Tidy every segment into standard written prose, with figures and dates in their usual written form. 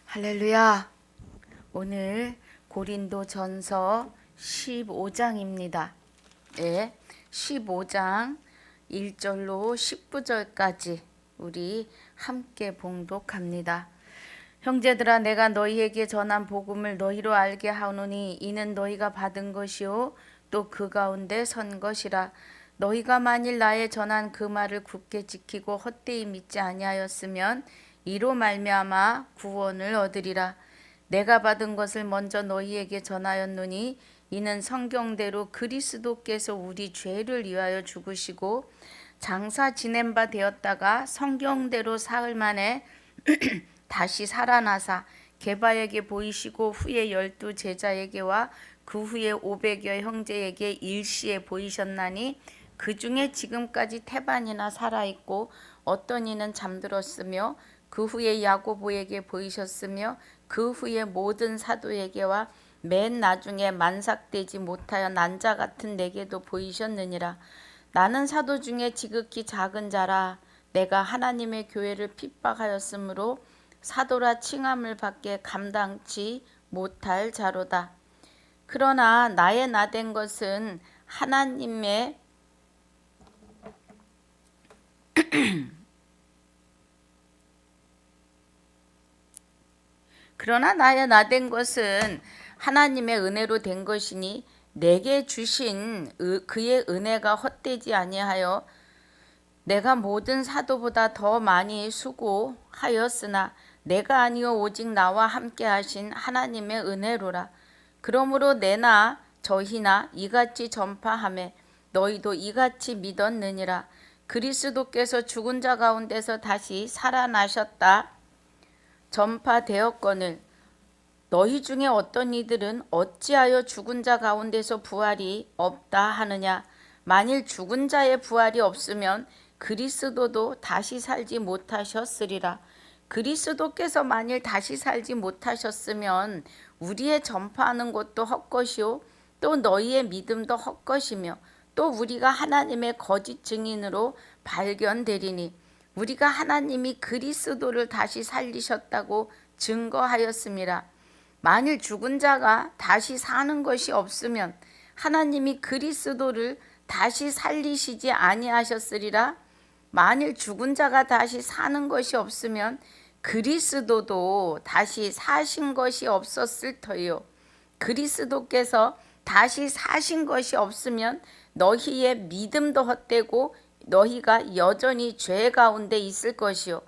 할렐루야. 오늘 고린도전서 15장입니다. 예, 15장 1절로 19절까지 우리 함께 봉독합니다. 형제들아, 내가 너희에게 전한 복음을 너희로 알게 하노니 이는 너희가 받은 것이요 또 그 가운데 선 것이라. 너희가 만일 나의 전한 그 말을 굳게 지키고 헛되이 믿지 아니하였으면 이로 말미암아 구원을 얻으리라. 내가 받은 것을 먼저 너희에게 전하였노니 이는 성경대로 그리스도께서 우리 죄를 위하여 죽으시고 장사 지낸 바 되었다가 성경대로 사흘 만에 다시 살아나사 게바에게 보이시고 후에 12 제자에게와 그 후에 500여 형제에게 일시에 보이셨나니 그 중에 지금까지 태반이나 살아있고 어떤 이는 잠들었으며 그 후에 야고보에게 보이셨으며 그 후에 모든 사도에게와 맨 나중에 만삭되지 못하여 난자 같은 내게도 보이셨느니라. 나는 사도 중에 지극히 작은 자라. 내가 하나님의 교회를 핍박하였으므로 사도라 칭함을 받게 감당치 못할 자로다. 그러나 나의 나된 것은 하나님의 하나님의 은혜로 된 것이니 내게 주신 그의 은혜가 헛되지 아니하여 내가 모든 사도보다 더 많이 수고하였으나 내가 아니요 오직 나와 함께 하신 하나님의 은혜로라. 그러므로 내나 저희나 이같이 전파하매 너희도 이같이 믿었느니라. 그리스도께서 죽은 자 가운데서 다시 살아나셨다 전파되었거늘 너희 중에 어떤 이들은 어찌하여 죽은 자 가운데서 부활이 없다 하느냐. 만일 죽은 자의 부활이 없으면 그리스도도 다시 살지 못하셨으리라. 그리스도께서 만일 다시 살지 못하셨으면 우리의 전파하는 것도 헛것이요 또 너희의 믿음도 헛것이며 또 우리가 하나님의 거짓 증인으로 발견되리니 우리가 하나님이 그리스도를 다시 살리셨다고 증거하였음이라. 만일 죽은 자가 다시 사는 것이 없으면 하나님이 그리스도를 다시 살리시지 아니하셨으리라. 만일 죽은 자가 다시 사는 것이 없으면 그리스도도 다시 사신 것이 없었을 터요. 그리스도께서 다시 사신 것이 없으면 너희의 믿음도 헛되고 너희가 여전히 죄 가운데 있을 것이요.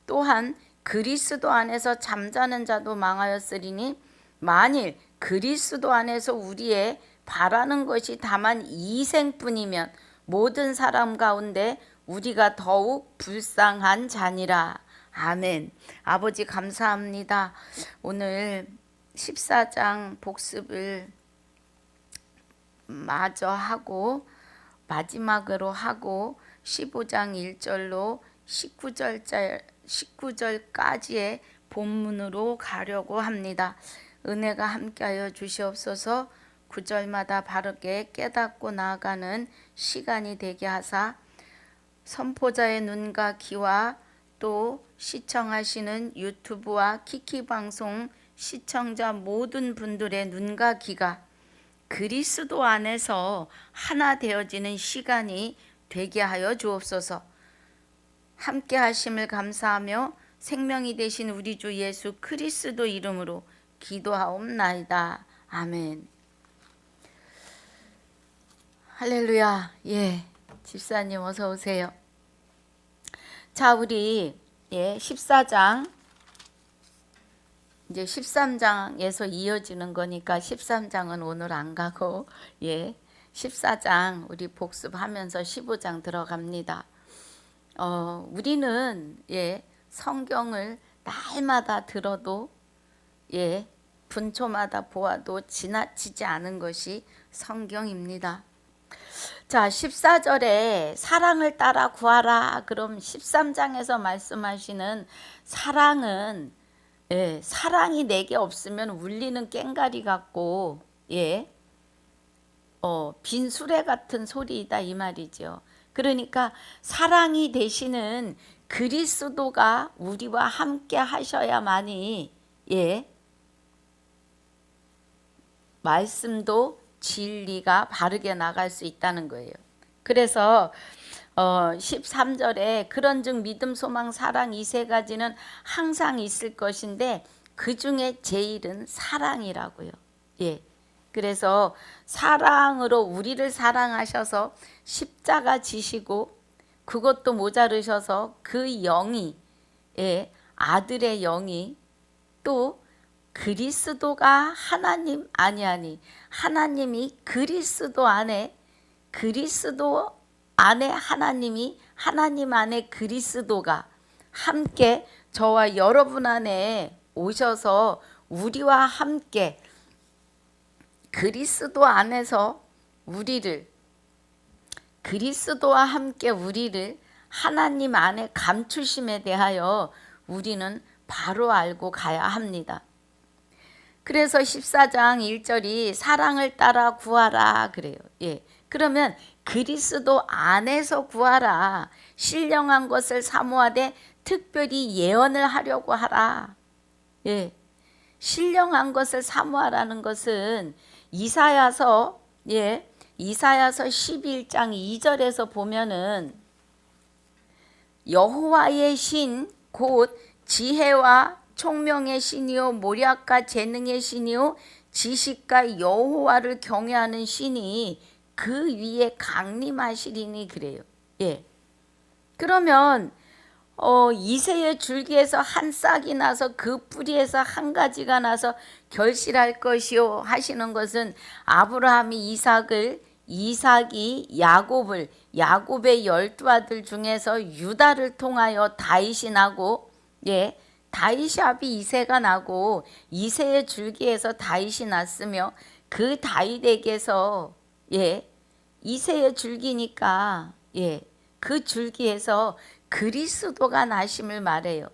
또한 그리스도 안에서 잠자는 자도 망하였으리니 만일 그리스도 안에서 우리의 바라는 것이 다만 이생뿐이면 모든 사람 가운데 우리가 더욱 불쌍한 자니라. 아멘. 아버지 감사합니다. 오늘 14장 복습을 마저 하고 마지막으로 하고 15장 1절로 19절까지의 본문으로 가려고 합니다. 은혜가 함께하여 주시옵소서. 9절마다 바르게 깨닫고 나아가는 시간이 되게 하사 선포자의 눈과 귀와 또 시청하시는 유튜브와 키키방송 시청자 모든 분들의 눈과 귀가 그리스도 안에서 하나 되어지는 시간이 되게 하여 주옵소서. 함께 하심을 감사하며 생명이 되신 우리 주 예수 그리스도 이름으로 기도하옵나이다. 아멘. 할렐루야. 예, 집사님 어서 오세요. 자, 우리 14장 이제 13장에서 이어지는 거니까 13장은 오늘 안 가고 14장 우리 복습하면서 15장 들어갑니다. 우리는 성경을 날마다 들어도 분초마다 보아도 지나치지 않은 것이 성경입니다. 자, 14절에 사랑을 따라 구하라. 그럼 13장에서 말씀하시는 사랑은 사랑이 내게 없으면 울리는 꽹가리 같고 빈 수레 같은 소리이다 이 말이죠. 그러니까 사랑이 되시는 그리스도가 우리와 함께 하셔야만이 예, 말씀도 진리가 바르게 나갈 수 있다는 거예요. 그래서 13절에 그런즉 믿음, 소망, 사랑 이 세 가지는 항상 있을 것인데 그 중에 제일은 사랑이라고요. 예. 그래서 사랑으로 우리를 사랑하셔서 십자가 지시고 그것도 모자르셔서 그 영이, 예, 아들의 영이 또 그리스도가 하나님 아니하니 하나님이 그리스도 안에 하나님이 하나님 안에 그리스도가 함께 저와 여러분 안에 오셔서 우리와 함께 그리스도와 함께 우리를 하나님 안에 감추심에 대하여 우리는 바로 알고 가야 합니다. 그래서 14장 1절이 사랑을 따라 구하라 그래요. 예. 그러면 그리스도 안에서 구하라. 신령한 것을 사모하되 특별히 예언을 하려고 하라. 예. 신령한 것을 사모하라는 것은 이사야서 11장 2절에서 보면은 여호와의 신 곧 지혜와 총명의 신이요 모략과 재능의 신이요 지식과 여호와를 경외하는 신이 그 위에 강림하시리니 그래요. 예. 그러면 이새의 줄기에서 한 싹이 나서 그 뿌리에서 한 가지가 나서 결실할 것이요 하시는 것은 아브라함이 이삭이 야곱의 12아들 중에서 유다를 통하여 다윗이 나고, 예, 다윗이 이새가 나고 이새의 줄기에서 다윗이 났으며 그 다윗에게서, 예, 이새의 줄기니까, 예, 그 줄기에서 그리스도가 나심을 말해요.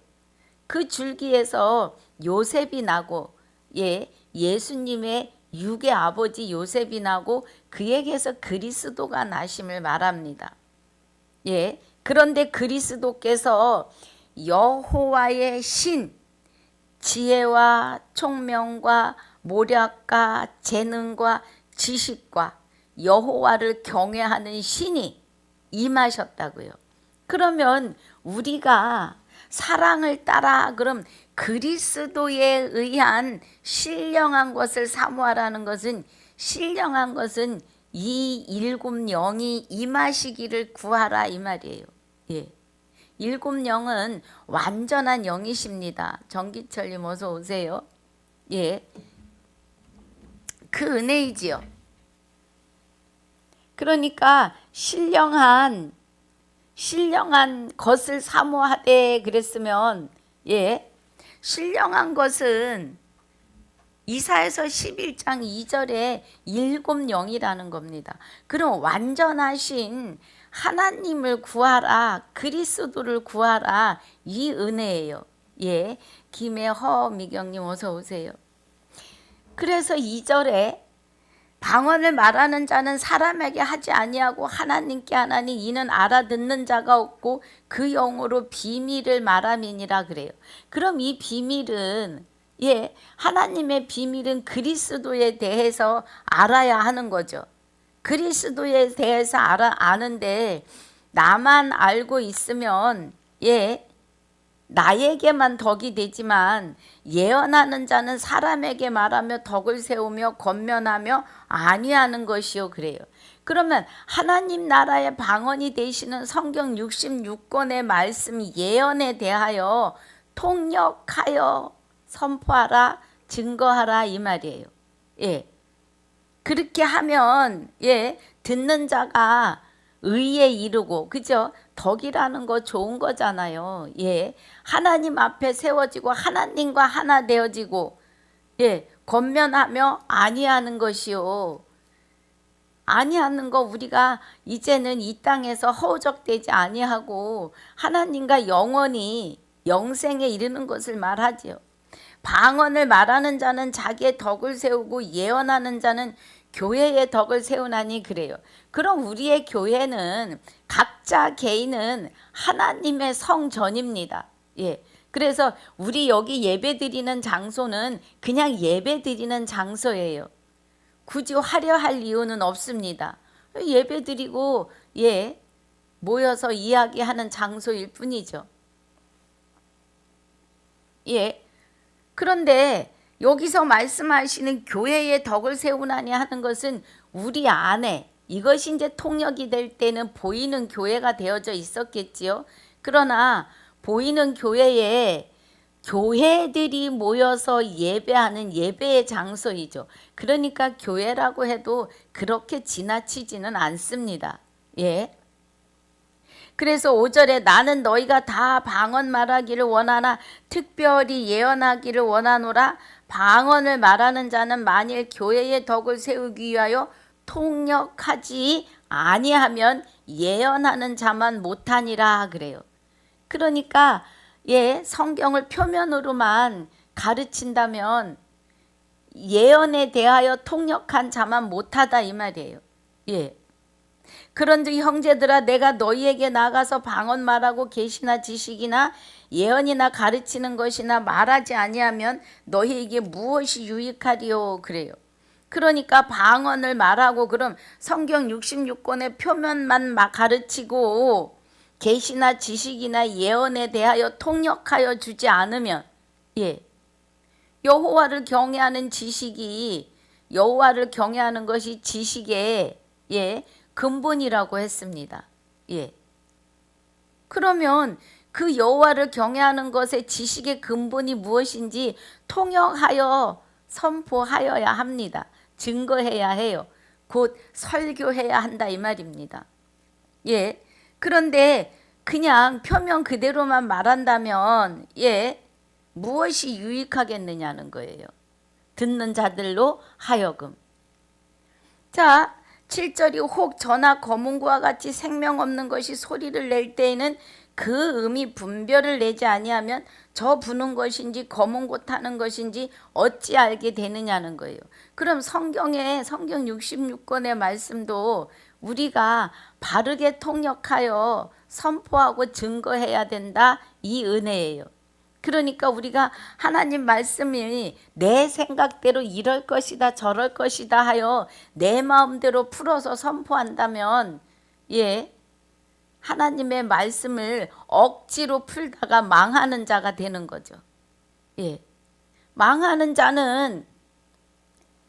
그 줄기에서 요셉이 나고, 예, 예수님의 육의 아버지 요셉이 나고 그에게서 그리스도가 나심을 말합니다. 예, 그런데 그리스도께서 여호와의 신, 지혜와 총명과 모략과 재능과 지식과 여호와를 경외하는 신이 임하셨다고요. 그러면 우리가 사랑을 따라 그럼 그리스도에 의한 신령한 것을 사모하라는 것은 신령한 것은 이 일곱 영이 임하시기를 구하라 이 말이에요. 예. 일곱 영은 완전한 영이십니다. 정기철님 어서 오세요. 예. 그 은혜이지요. 그러니까 신령한 것을 사모하되 그랬으면, 예, 신령한 것은 이사야서 11장 2절에 일곱 영이라는 겁니다. 그럼 완전하신 하나님을 구하라, 그리스도를 구하라, 이 은혜예요. 예, 김혜허 미경님 어서 오세요. 그래서 2절에 방언을 말하는 자는 사람에게 하지 아니하고 하나님께 하나니 이는 알아듣는 자가 없고 그 영으로 비밀을 말함이니라 그래요. 그럼 이 비밀은, 예, 하나님의 비밀은 그리스도에 대해서 알아야 하는 거죠. 그리스도에 대해서 아는데 나만 알고 있으면, 예, 나에게만 덕이 되지만 예언하는 자는 사람에게 말하며 덕을 세우며 권면하며 아니하는 것이요 그래요. 그러면 하나님 나라의 방언이 되시는 성경 66권의 말씀 예언에 대하여 통역하여 선포하라, 증거하라 이 말이에요. 예. 그렇게 하면, 예, 듣는 자가 의에 이르고, 그죠? 덕이라는 거 좋은 거잖아요. 예, 하나님 앞에 세워지고 하나님과 하나 되어지고, 예, 권면하며 아니하는 것이요. 아니하는 거 우리가 이제는 이 땅에서 허우적대지 아니하고 하나님과 영원히 영생에 이르는 것을 말하지요. 방언을 말하는 자는 자기의 덕을 세우고 예언하는 자는 교회의 덕을 세우나니 그래요. 그럼 우리의 교회는 각자 개인은 하나님의 성전입니다. 예. 그래서 우리 여기 예배 드리는 장소는 그냥 예배 드리는 장소예요. 굳이 화려할 이유는 없습니다. 예배 드리고 모여서 이야기하는 장소일 뿐이죠. 그런데 여기서 말씀하시는 교회의 덕을 세우나니 하는 것은 우리 안에 이것이 이제 통역이 될 때는 보이는 교회가 되어져 있었겠지요. 그러나 보이는 교회에 교회들이 모여서 예배하는 예배의 장소이죠. 그러니까 교회라고 해도 그렇게 지나치지는 않습니다. 그래서 5절에 나는 너희가 다 방언 말하기를 원하나 특별히 예언하기를 원하노라. 방언을 말하는 자는 만일 교회의 덕을 세우기 위하여 통역하지 아니하면 예언하는 자만 못하니라 그래요. 그러니까 성경을 표면으로만 가르친다면 예언에 대하여 통역한 자만 못하다 이 말이에요. 그런즉 형제들아 내가 너희에게 나가서 방언 말하고 계시나 지식이나 예언이나 가르치는 것이나 말하지 아니하면 너희에게 무엇이 유익하리요 그래요. 그러니까 방언을 말하고 그럼 성경 66권의 표면만 가르치고 계시나 지식이나 예언에 대하여 통역하여 주지 않으면 여호와를 경외하는 지식이 여호와를 경외하는 것이 지식의 근본이라고 했습니다. 그러면 그 여호와를 경외하는 것의 지식의 근본이 무엇인지 통역하여 선포하여야 합니다. 증거해야 해요. 곧 설교해야 한다 이 말입니다. 그런데 그냥 표면 그대로만 말한다면 무엇이 유익하겠느냐는 거예요. 듣는 자들로 하여금. 자, 7절이 혹 저나 검은고와 같이 생명 없는 것이 소리를 낼 때에는 그 음이 분별을 내지 아니하면 저 부는 것인지 검은고 타는 것인지 어찌 알게 되느냐는 거예요. 그럼 성경 66권의 말씀도 우리가 바르게 통역하여 선포하고 증거해야 된다 이 은혜예요. 그러니까 우리가 하나님 말씀이 내 생각대로 이럴 것이다 저럴 것이다 하여 내 마음대로 풀어서 선포한다면 하나님의 말씀을 억지로 풀다가 망하는 자가 되는 거죠. 망하는 자는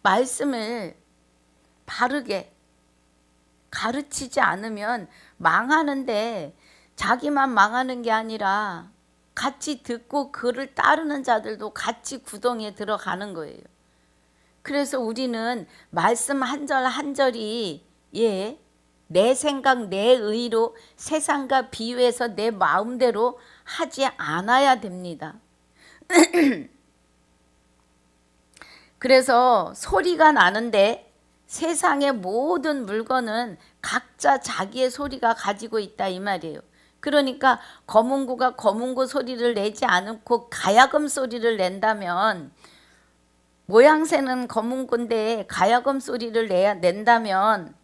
말씀을 바르게 가르치지 않으면 망하는데 자기만 망하는 게 아니라 같이 듣고 그를 따르는 자들도 같이 구덩이에 들어가는 거예요. 그래서 우리는 말씀 한 절 한 절이 내 생각 내 의로 세상과 비유해서 내 마음대로 하지 않아야 됩니다. 그래서 소리가 나는데 세상의 모든 물건은 각자 자기의 소리가 가지고 있다 이 말이에요. 그러니까 검은고가 검은고 소리를 내지 않고 가야금 소리를 낸다면 모양새는 검은고인데 가야금 소리를 낸다면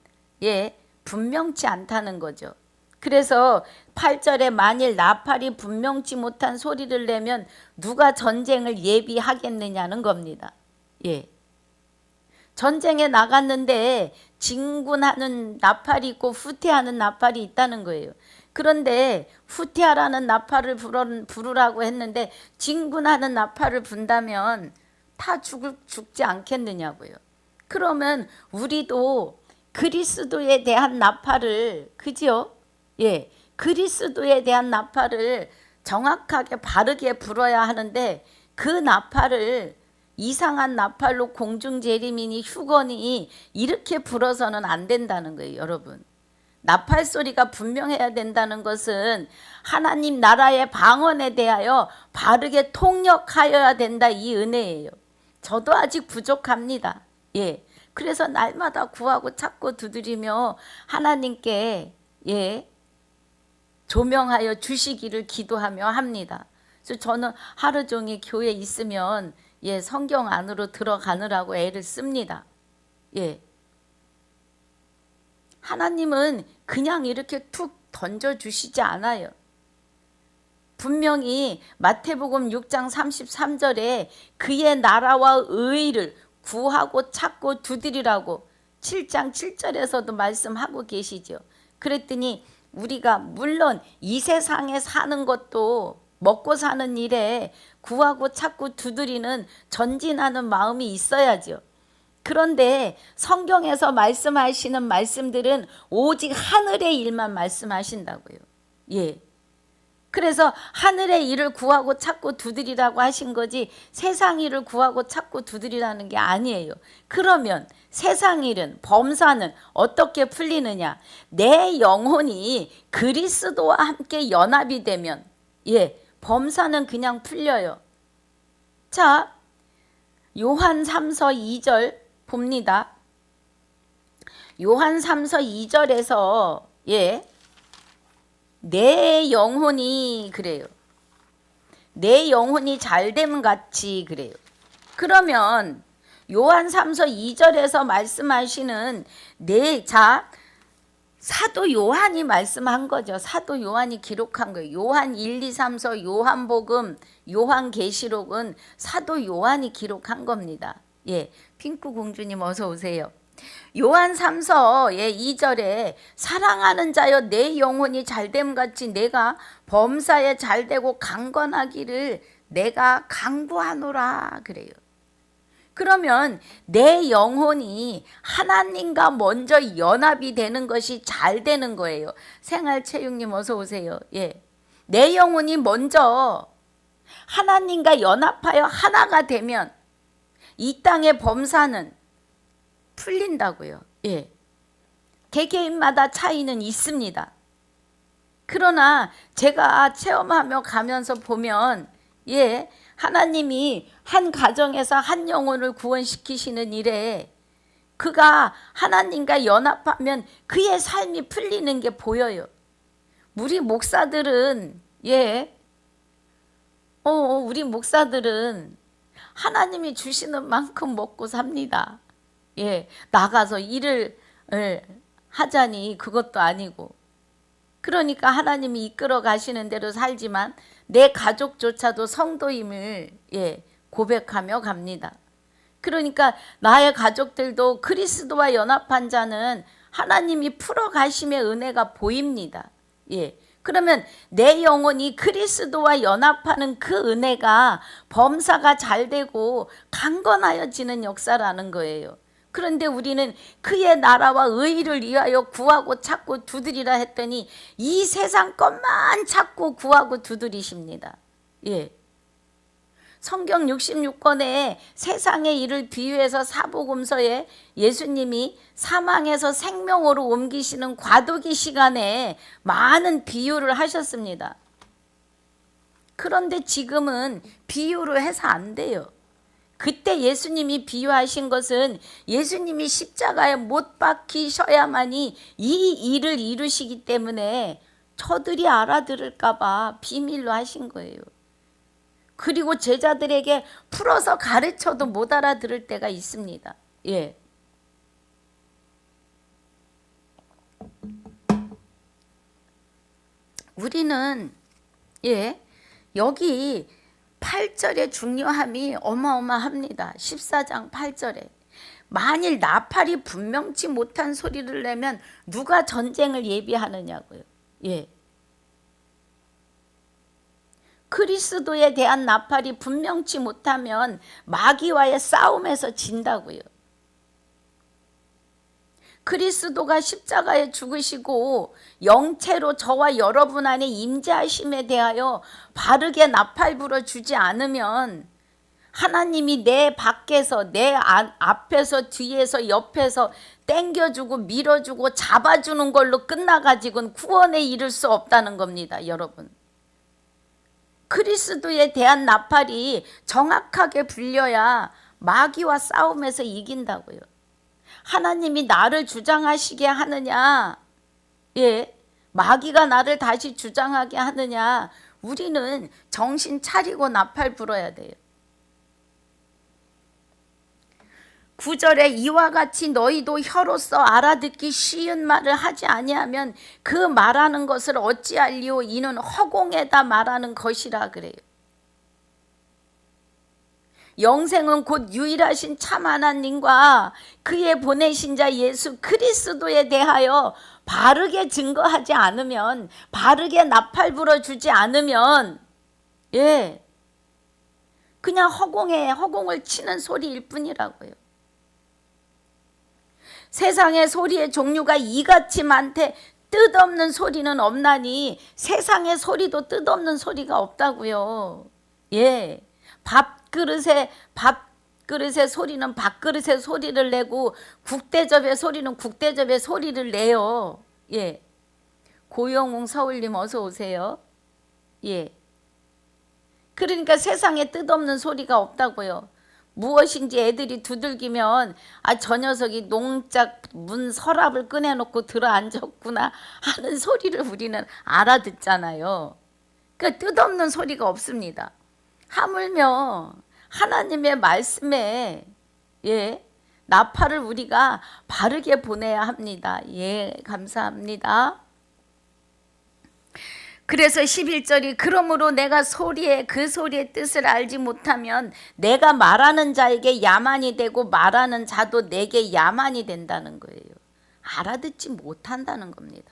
분명치 않다는 거죠. 그래서 8절에 만일 나팔이 분명치 못한 소리를 내면 누가 전쟁을 예비하겠느냐는 겁니다. 전쟁에 나갔는데 진군하는 나팔이 있고 후퇴하는 나팔이 있다는 거예요. 그런데 후퇴하라는 나팔을 부르라고 했는데 진군하는 나팔을 분다면 다 죽지 않겠느냐고요. 그러면 우리도 그리스도에 대한 나팔을 그리스도에 대한 나팔을 정확하게 바르게 불어야 하는데 그 나팔을 이상한 나팔로 공중재림이니 휴거니 이렇게 불어서는 안 된다는 거예요, 여러분. 나팔 소리가 분명해야 된다는 것은 하나님 나라의 방언에 대하여 바르게 통역하여야 된다 이 은혜예요. 저도 아직 부족합니다. 그래서 날마다 구하고 찾고 두드리며 하나님께 조명하여 주시기를 기도하며 합니다. 그래서 저는 하루 종일 교회에 있으면 성경 안으로 들어가느라고 애를 씁니다. 하나님은 그냥 이렇게 툭 던져주시지 않아요. 분명히 마태복음 6장 33절에 그의 나라와 의를 구하고 찾고 두드리라고 7장 7절에서도 말씀하고 계시죠. 그랬더니 우리가 물론 이 세상에 사는 것도 먹고 사는 일에 구하고 찾고 두드리는 전진하는 마음이 있어야죠. 그런데 성경에서 말씀하시는 말씀들은 오직 하늘의 일만 말씀하신다고요. 예. 그래서 하늘의 일을 구하고 찾고 두드리라고 하신 거지 세상 일을 구하고 찾고 두드리라는 게 아니에요. 그러면 세상 일은 범사는 어떻게 풀리느냐? 내 영혼이 그리스도와 함께 연합이 되면 범사는 그냥 풀려요. 자, 요한 3서 2절 봅니다. 요한 3서 2절에서 내 영혼이 그래요. 내 영혼이 잘됨 같이 그래요. 그러면 요한 3서 2절에서 말씀하시는 사도 요한이 말씀한 거죠. 사도 요한이 기록한 거예요. 요한 1, 2, 3서, 요한복음, 요한계시록은 사도 요한이 기록한 겁니다. 핑크 공주님 어서 오세요. 요한 3서 2절에 사랑하는 자여 내 영혼이 잘됨같이 내가 범사에 잘되고 강건하기를 내가 강구하노라 그래요. 그러면 내 영혼이 하나님과 먼저 연합이 되는 것이 잘 되는 거예요. 생활체육님 어서 오세요. 내 영혼이 먼저 하나님과 연합하여 하나가 되면 이 땅의 범사는 풀린다고요. 개개인마다 차이는 있습니다. 그러나 제가 체험하며 가면서 보면 하나님이 한 가정에서 한 영혼을 구원시키시는 일에 그가 하나님과 연합하면 그의 삶이 풀리는 게 보여요. 우리 목사들은 우리 목사들은 하나님이 주시는 만큼 먹고 삽니다. 나가서 일을 하자니 그것도 아니고 그러니까 하나님이 이끌어 가시는 대로 살지만 내 가족조차도 성도임을 고백하며 갑니다. 그러니까 나의 가족들도 그리스도와 연합한 자는 하나님이 풀어 가심의 은혜가 보입니다. 그러면 내 영혼이 그리스도와 연합하는 그 은혜가 범사가 잘 되고 강건하여지는 역사라는 거예요. 그런데 우리는 그의 나라와 의의를 위하여 구하고 찾고 두드리라 했더니 이 세상 것만 찾고 구하고 두드리십니다. 성경 66권에 세상의 일을 비유해서 사복음서에 예수님이 사망에서 생명으로 옮기시는 과도기 시간에 많은 비유를 하셨습니다. 그런데 지금은 비유로 해서 안 돼요. 그때 예수님이 비유하신 것은 예수님이 십자가에 못 박히셔야만이 이 일을 이루시기 때문에 저들이 알아들을까 봐 비밀로 하신 거예요. 그리고 제자들에게 풀어서 가르쳐도 못 알아들을 때가 있습니다. 우리는 여기 8절의 중요함이 어마어마합니다. 14장 8절에 만일 나팔이 분명치 못한 소리를 내면 누가 전쟁을 예비하느냐고요. 그리스도에 대한 나팔이 분명치 못하면 마귀와의 싸움에서 진다고요. 그리스도가 십자가에 죽으시고 영체로 저와 여러분 안에 임재하심에 대하여 바르게 나팔 불어주지 않으면 하나님이 내 밖에서 내 앞에서 뒤에서 옆에서 땡겨주고 밀어주고 잡아주는 걸로 끝나가지고는 구원에 이를 수 없다는 겁니다. 여러분, 그리스도에 대한 나팔이 정확하게 불려야 마귀와 싸움에서 이긴다고요. 하나님이 나를 주장하시게 하느냐, 마귀가 나를 다시 주장하게 하느냐, 우리는 정신 차리고 나팔 불어야 돼요. 9절에 이와 같이 너희도 혀로서 알아듣기 쉬운 말을 하지 아니하면 그 말하는 것을 어찌할리오 이는 허공에다 말하는 것이라 그래요. 영생은 곧 유일하신 참 하나님과 그의 보내신 자 예수 그리스도에 대하여 바르게 증거하지 않으면, 바르게 나팔 불어주지 않으면 그냥 허공을 치는 소리일 뿐이라고요. 세상의 소리의 종류가 이같이 많되 뜻없는 소리는 없나니 세상의 소리도 뜻없는 소리가 없다고요. 밥그릇의 소리는 밥그릇의 소리를 내고 국대접의 소리는 국대접의 소리를 내요. 고영웅 서울님 어서 오세요. 그러니까 세상에 뜻없는 소리가 없다고요. 무엇인지 애들이 두들기면 저 녀석이 농작 문 서랍을 꺼내놓고 들어앉았구나 하는 소리를 우리는 알아듣잖아요. 그러니까 뜻없는 소리가 없습니다. 하물며 하나님의 말씀에 나팔을 우리가 바르게 보내야 합니다. 감사합니다. 그래서 11절이 그러므로 내가 그 소리의 뜻을 알지 못하면 내가 말하는 자에게 야만이 되고 말하는 자도 내게 야만이 된다는 거예요. 알아듣지 못한다는 겁니다.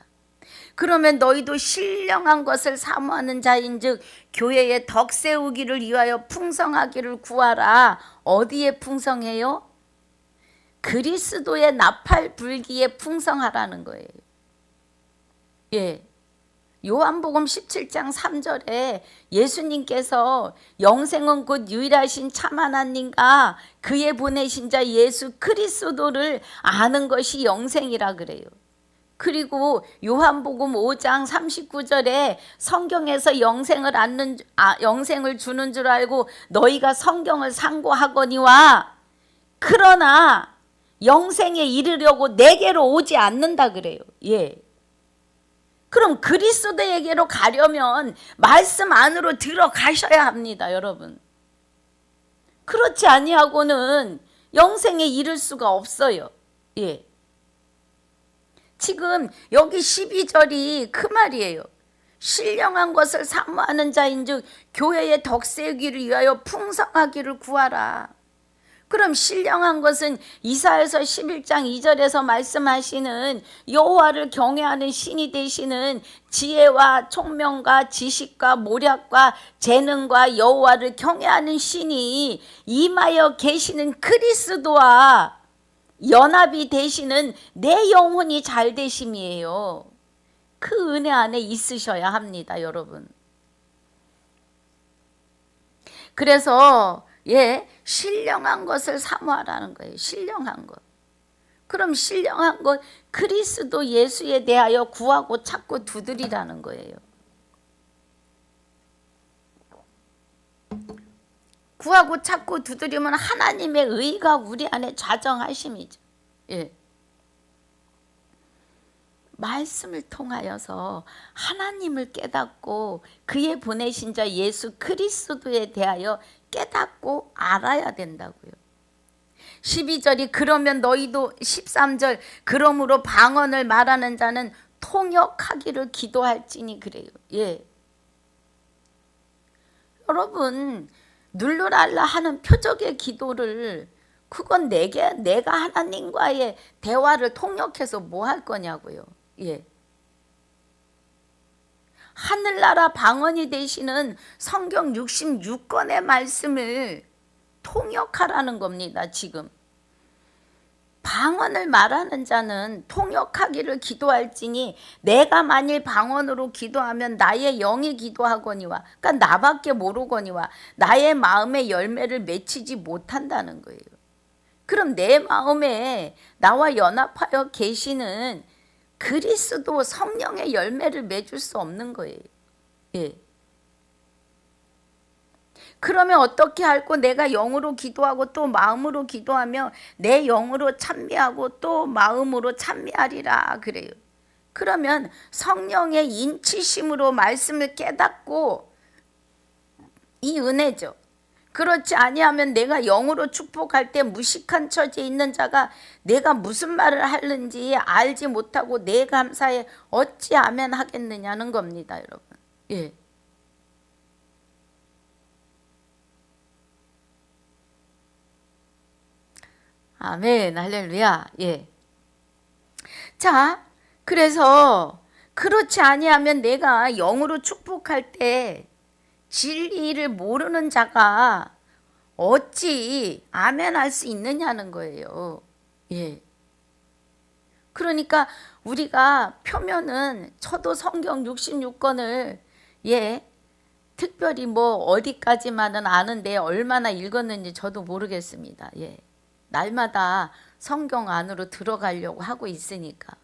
그러면 너희도 신령한 것을 사모하는 자인즉 교회에 덕 세우기를 위하여 풍성하기를 구하라. 어디에 풍성해요? 그리스도의 나팔 불기에 풍성하라는 거예요. 요한복음 17장 3절에 예수님께서 영생은 곧 유일하신 참 하나님과 그의 보내신 자 예수 그리스도를 아는 것이 영생이라 그래요. 그리고 요한복음 5장 39절에 성경에서 영생을 주는 줄 알고 너희가 성경을 상고하거니와 그러나 영생에 이르려고 내게로 오지 않는다 그래요. 그럼 그리스도에게로 가려면 말씀 안으로 들어가셔야 합니다, 여러분. 그렇지 아니하고는 영생에 이를 수가 없어요. 지금 여기 12절이 그 말이에요. 신령한 것을 사모하는 자인즉 교회의 덕 세우기를 위하여 풍성하기를 구하라. 그럼 신령한 것은 이사야서 11장 2절에서 말씀하시는 여호와를 경외하는 신이 되시는 지혜와 총명과 지식과 모략과 재능과 여호와를 경외하는 신이 임하여 계시는 그리스도와 연합이 되시는 내 영혼이 잘 되심이에요. 그 은혜 안에 있으셔야 합니다, 여러분. 그래서 신령한 것을 사모하라는 거예요. 신령한 것. 그럼 신령한 것 그리스도 예수에 대하여 구하고 찾고 두드리라는 거예요. 구하고 찾고 두드리면 하나님의 의가 우리 안에 자정하심이죠. 말씀을 통하여서 하나님을 깨닫고 그의 보내신 자 예수 그리스도에 대하여 깨닫고 알아야 된다고요. 12절이 그러면 너희도 13절 그러므로 방언을 말하는 자는 통역하기를 기도할지니 그래요. 여러분 눌러랄라 하는 표적의 기도를 그건 내가 하나님과의 대화를 통역해서 뭐 할 거냐고요. 하늘나라 방언이 되시는 성경 66권의 말씀을 통역하라는 겁니다. 지금 방언을 말하는 자는 통역하기를 기도할지니 내가 만일 방언으로 기도하면 나의 영이 기도하거니와 그러니까 나밖에 모르거니와 나의 마음의 열매를 맺히지 못한다는 거예요. 그럼 내 마음에 나와 연합하여 계시는 그리스도 성령의 열매를 맺을 수 없는 거예요. 그러면 어떻게 할꼬? 내가 영으로 기도하고 또 마음으로 기도하며 내 영으로 찬미하고 또 마음으로 찬미하리라 그래요. 그러면 성령의 인치심으로 말씀을 깨닫고 이 은혜죠. 그렇지 아니하면 내가 영으로 축복할 때 무식한 처지에 있는 자가 내가 무슨 말을 하는지 알지 못하고 내 감사에 어찌 아멘 하겠느냐는 겁니다, 여러분. 예. 아멘, 할렐루야. 예. 자, 그래서 그렇지 아니하면 내가 영으로 축복할 때 진리를 모르는 자가 어찌 아멘 할 수 있느냐는 거예요. 예. 그러니까 우리가 표면은 저도 성경 66권을 예, 특별히 뭐 어디까지만은 아는데 얼마나 읽었는지 저도 모르겠습니다. 예. 날마다 성경 안으로 들어가려고 하고 있으니까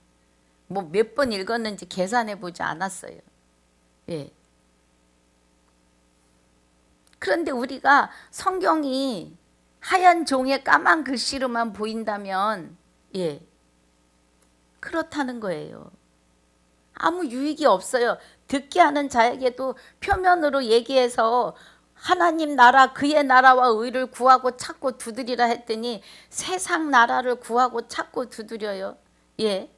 뭐 몇 번 읽었는지 계산해 보지 않았어요. 예. 그런데 우리가 성경이 하얀 종에 까만 글씨로만 보인다면 예, 그렇다는 거예요. 아무 유익이 없어요. 듣게 하는 자에게도 표면으로 얘기해서 하나님 나라 그의 나라와 의를 구하고 찾고 두드리라 했더니 세상 나라를 구하고 찾고 두드려요. 예,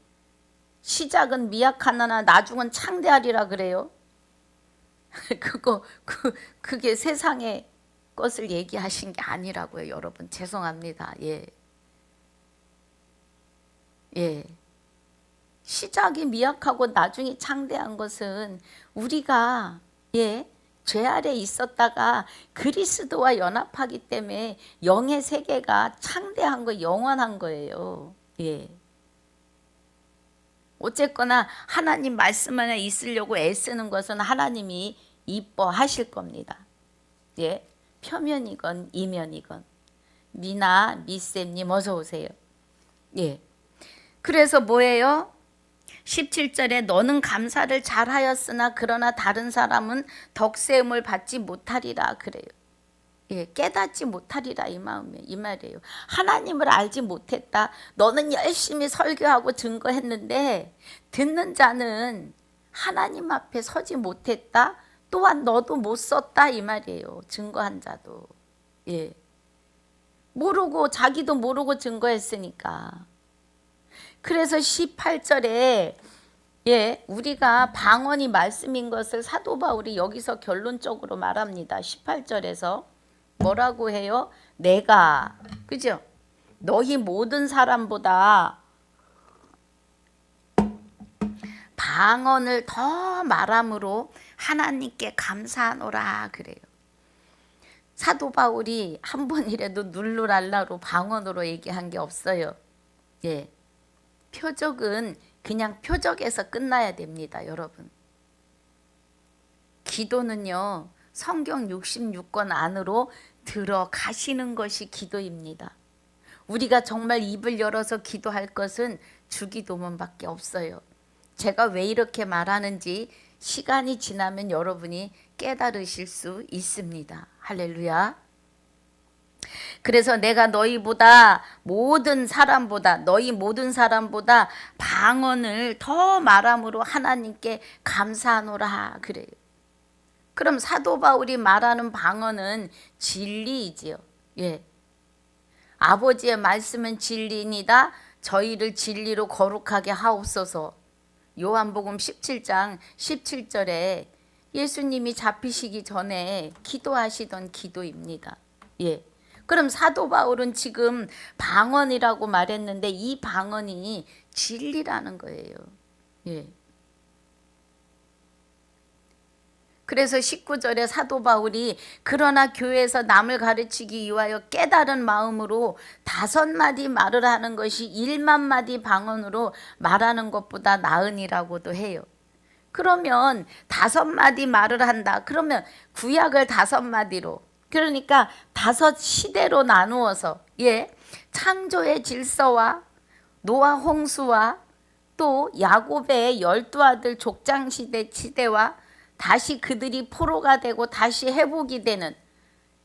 시작은 미약하나 나중은 창대하리라 그래요. 그게 세상의 것을 얘기하신 게 아니라고요, 여러분. 죄송합니다. 예. 예. 시작이 미약하고 나중에 창대한 것은 우리가 예, 죄 아래 있었다가 그리스도와 연합하기 때문에 영의 세계가 창대한 거, 영원한 거예요. 예. 어쨌거나 하나님 말씀 안에 있으려고 애쓰는 것은 하나님이 이뻐하실 겁니다. 예, 표면이건 이면이건. 미나 미쌤님 어서 오세요. 예. 그래서 뭐예요? 17절에 너는 감사를 잘하였으나 그러나 다른 사람은 덕세움을 받지 못하리라 그래요. 예, 깨닫지 못하리라 이 말이에요. 하나님을 알지 못했다. 너는 열심히 설교하고 증거했는데 듣는 자는 하나님 앞에 서지 못했다. 또한 너도 못 썼다 이 말이에요. 증거한 자도. 예. 모르고 자기도 모르고 증거했으니까. 그래서 18절에 예, 우리가 방언이 말씀인 것을 사도 바울이 여기서 결론적으로 말합니다. 18절에서 뭐라고 해요? 내가 그죠? 너희 모든 사람보다 방언을 더 말함으로 하나님께 감사하노라 그래요. 사도 바울이 한 번이라도 눌루랄라로 방언으로 얘기한 게 없어요. 예, 표적은 그냥 표적에서 끝나야 됩니다, 여러분. 기도는요, 성경 66권 안으로 들어가시는 것이 기도입니다. 우리가 정말 입을 열어서 기도할 것은 주기도문밖에 없어요. 제가 왜 이렇게 말하는지 시간이 지나면 여러분이 깨달으실 수 있습니다. 할렐루야. 그래서 내가 너희 모든 사람보다 방언을 더 말함으로 하나님께 감사하노라 그래요. 그럼 사도 바울이 말하는 방언은 진리이지요. 예. 아버지의 말씀은 진리이니다. 저희를 진리로 거룩하게 하옵소서. 요한복음 17장 17절에 예수님이 잡히시기 전에 기도하시던 기도입니다. 예. 그럼 사도 바울은 지금 방언이라고 말했는데 이 방언이 진리라는 거예요. 예. 그래서 19절에 사도 바울이 그러나 교회에서 남을 가르치기 위하여 깨달은 마음으로 5마디 말을 하는 것이 1만 마디 방언으로 말하는 것보다 나으니라고도 해요. 그러면 5마디 말을 한다. 그러면 구약을 5마디로 그러니까 5시대로 나누어서 예, 창조의 질서와 노아 홍수와 또 야곱의 12아들 족장시대와 다시 그들이 포로가 되고 다시 회복이 되는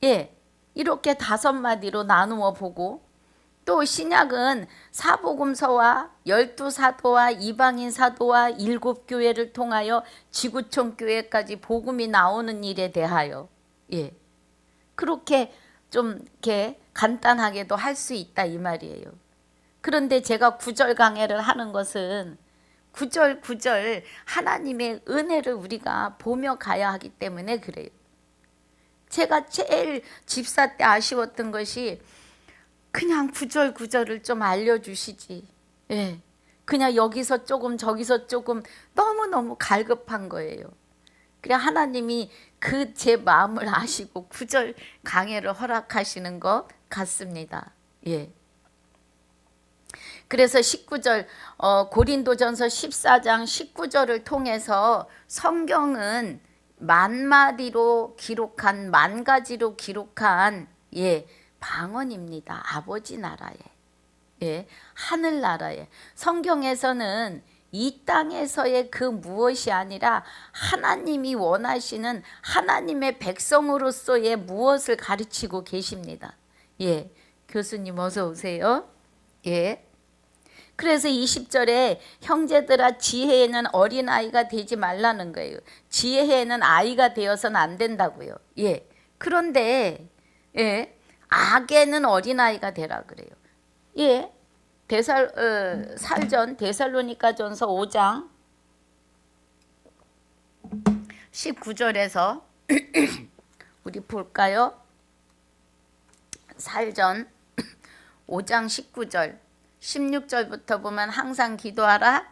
예, 이렇게 5마디로 나누어 보고 또 신약은 사복음서와 12사도와 이방인 사도와 7교회를 통하여 지구촌 교회까지 복음이 나오는 일에 대하여 예, 그렇게 좀 이렇게 간단하게도 할 수 있다 이 말이에요. 그런데 제가 구절 강해를 하는 것은 구절 하나님의 은혜를 우리가 보며 가야 하기 때문에 그래요. 제가 제일 집사 때 아쉬웠던 것이 그냥 구절을 좀 알려주시지. 예. 그냥 여기서 조금 저기서 조금 너무너무 갈급한 거예요. 그래 하나님이 그 제 마음을 아시고 구절 강해를 허락하시는 것 같습니다. 예. 그래서 19절 고린도전서 14장 19절을 통해서 성경은 만마디로 기록한 만가지로 기록한 방언입니다. 아버지 나라에 하늘나라에 성경에서는 이 땅에서의 그 무엇이 아니라 하나님이 원하시는 하나님의 백성으로서의 무엇을 가르치고 계십니다. 교수님 어서 오세요. 그래서 20절에 형제들아 지혜에는 어린아이가 되지 말라는 거예요. 지혜에는 아이가 되어서는 안 된다고요. 그런데 악에는 어린아이가 되라 그래요. 살전 데살로니가전서 5장 19절에서 우리 볼까요? 살전 5장 19절 16절부터 보면 항상 기도하라.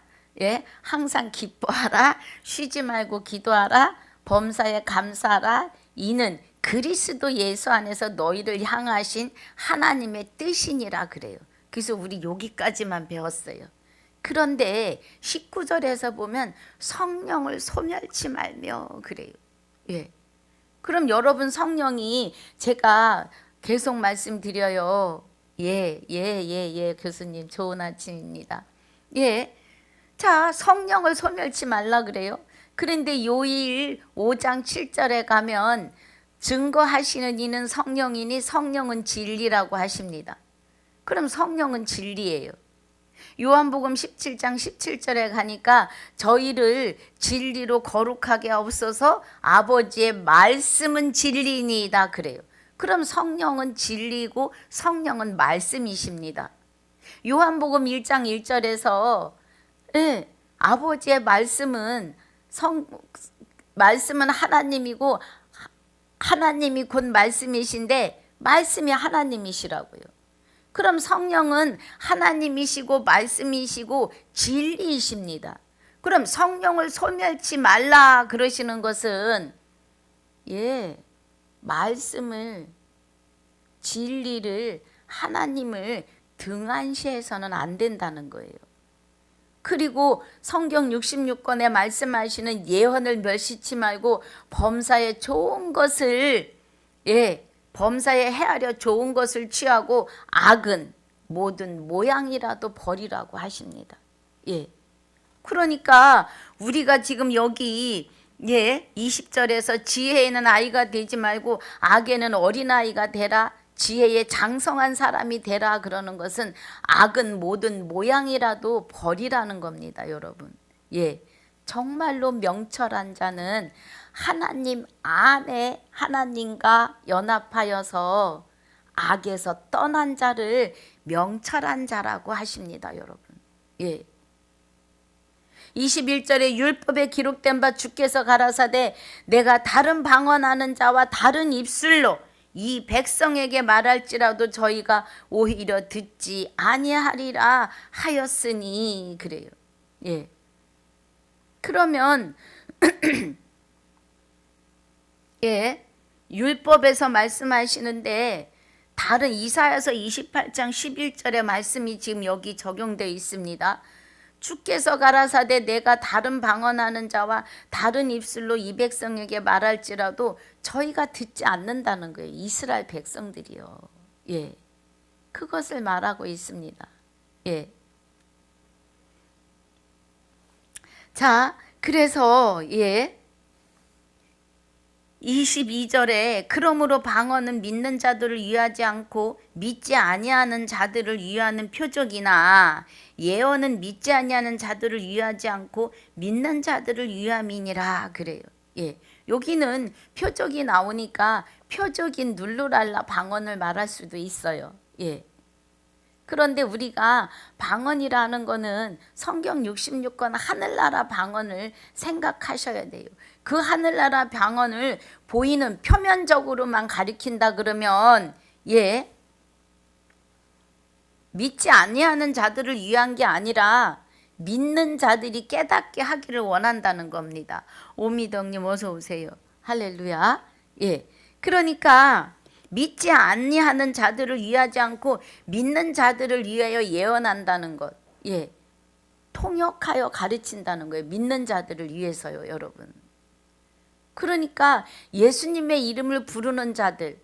항상 기뻐하라. 쉬지 말고 기도하라. 범사에 감사하라. 이는 그리스도 예수 안에서 너희를 향하신 하나님의 뜻이니라 그래요. 그래서 우리 여기까지만 배웠어요. 그런데 19절에서 보면 성령을 소멸치 말며 그래요. 그럼 여러분 성령이 제가 계속 말씀드려요. 교수님 좋은 아침입니다. 자 성령을 소멸치 말라 그래요. 그런데 요일 5장 7절에 가면 증거하시는 이는 성령이니 성령은 진리라고 하십니다. 그럼 성령은 진리예요. 요한복음 17장 17절에 가니까 저희를 진리로 거룩하게 하옵소서 아버지의 말씀은 진리니이다 그래요. 그럼 성령은 진리고 성령은 말씀이십니다. 요한복음 1장 1절에서 아버지의 말씀은 말씀은 하나님이고 하나님이 곧 말씀이신데 말씀이 하나님이시라고요. 그럼 성령은 하나님이시고 말씀이시고 진리이십니다. 그럼 성령을 소멸치 말라 그러시는 것은 말씀을 진리를 하나님을 등한시해서는 안 된다는 거예요. 그리고 성경 66권에 말씀하시는 예언을 멸시치 말고 범사에 좋은 것을 범사에 헤아려 좋은 것을 취하고 악은 모든 모양이라도 버리라고 하십니다. 그러니까 우리가 지금 여기 20절에서 지혜에는 아이가 되지 말고 악에는 어린아이가 되라. 지혜에 장성한 사람이 되라 그러는 것은 악은 모든 모양이라도 버리라는 겁니다, 여러분. 정말로 명철한 자는 하나님 안에 하나님과 연합하여서 악에서 떠난 자를 명철한 자라고 하십니다, 여러분. 21절에 율법에 기록된 바 주께서 가라사대 내가 다른 방언하는 자와 다른 입술로 이 백성에게 말할지라도 저희가 오히려 듣지 아니하리라 하였으니 그래요. 그러면 율법에서 말씀하시는데 다른 이사야서 28장 11절의 말씀이 지금 여기 적용되어 있습니다. 주께서 가라사대 내가 다른 방언하는 자와 다른 입술로 이 백성에게 말할지라도 저희가 듣지 않는다는 거예요. 이스라엘 백성들이요. 그것을 말하고 있습니다. 자, 그래서 22절에 그러므로 방언은 믿는 자들을 위하지 않고 믿지 아니하는 자들을 위하는 표적이나 예언은 믿지 아니하는 자들을 위하지 않고 믿는 자들을 위함이니라 그래요. 여기는 표적이 나오니까 표적인 룰루랄라 방언을 말할 수도 있어요. 예. 그런데 우리가 방언이라는 거는 성경 66권 하늘나라 방언을 생각하셔야 돼요. 그 하늘나라 방언을 보이는 표면적으로만 가리킨다 그러면 예, 믿지 아니하는 자들을 위한 게 아니라 믿는 자들이 깨닫게 하기를 원한다는 겁니다. 오미덕님 어서 오세요. 할렐루야. 예, 그러니까 믿지 아니하는 자들을 위하지 않고 믿는 자들을 위하여 예언한다는 것. 예. 통역하여 가르친다는 거예요. 믿는 자들을 위해서요, 여러분. 그러니까 예수님의 이름을 부르는 자들.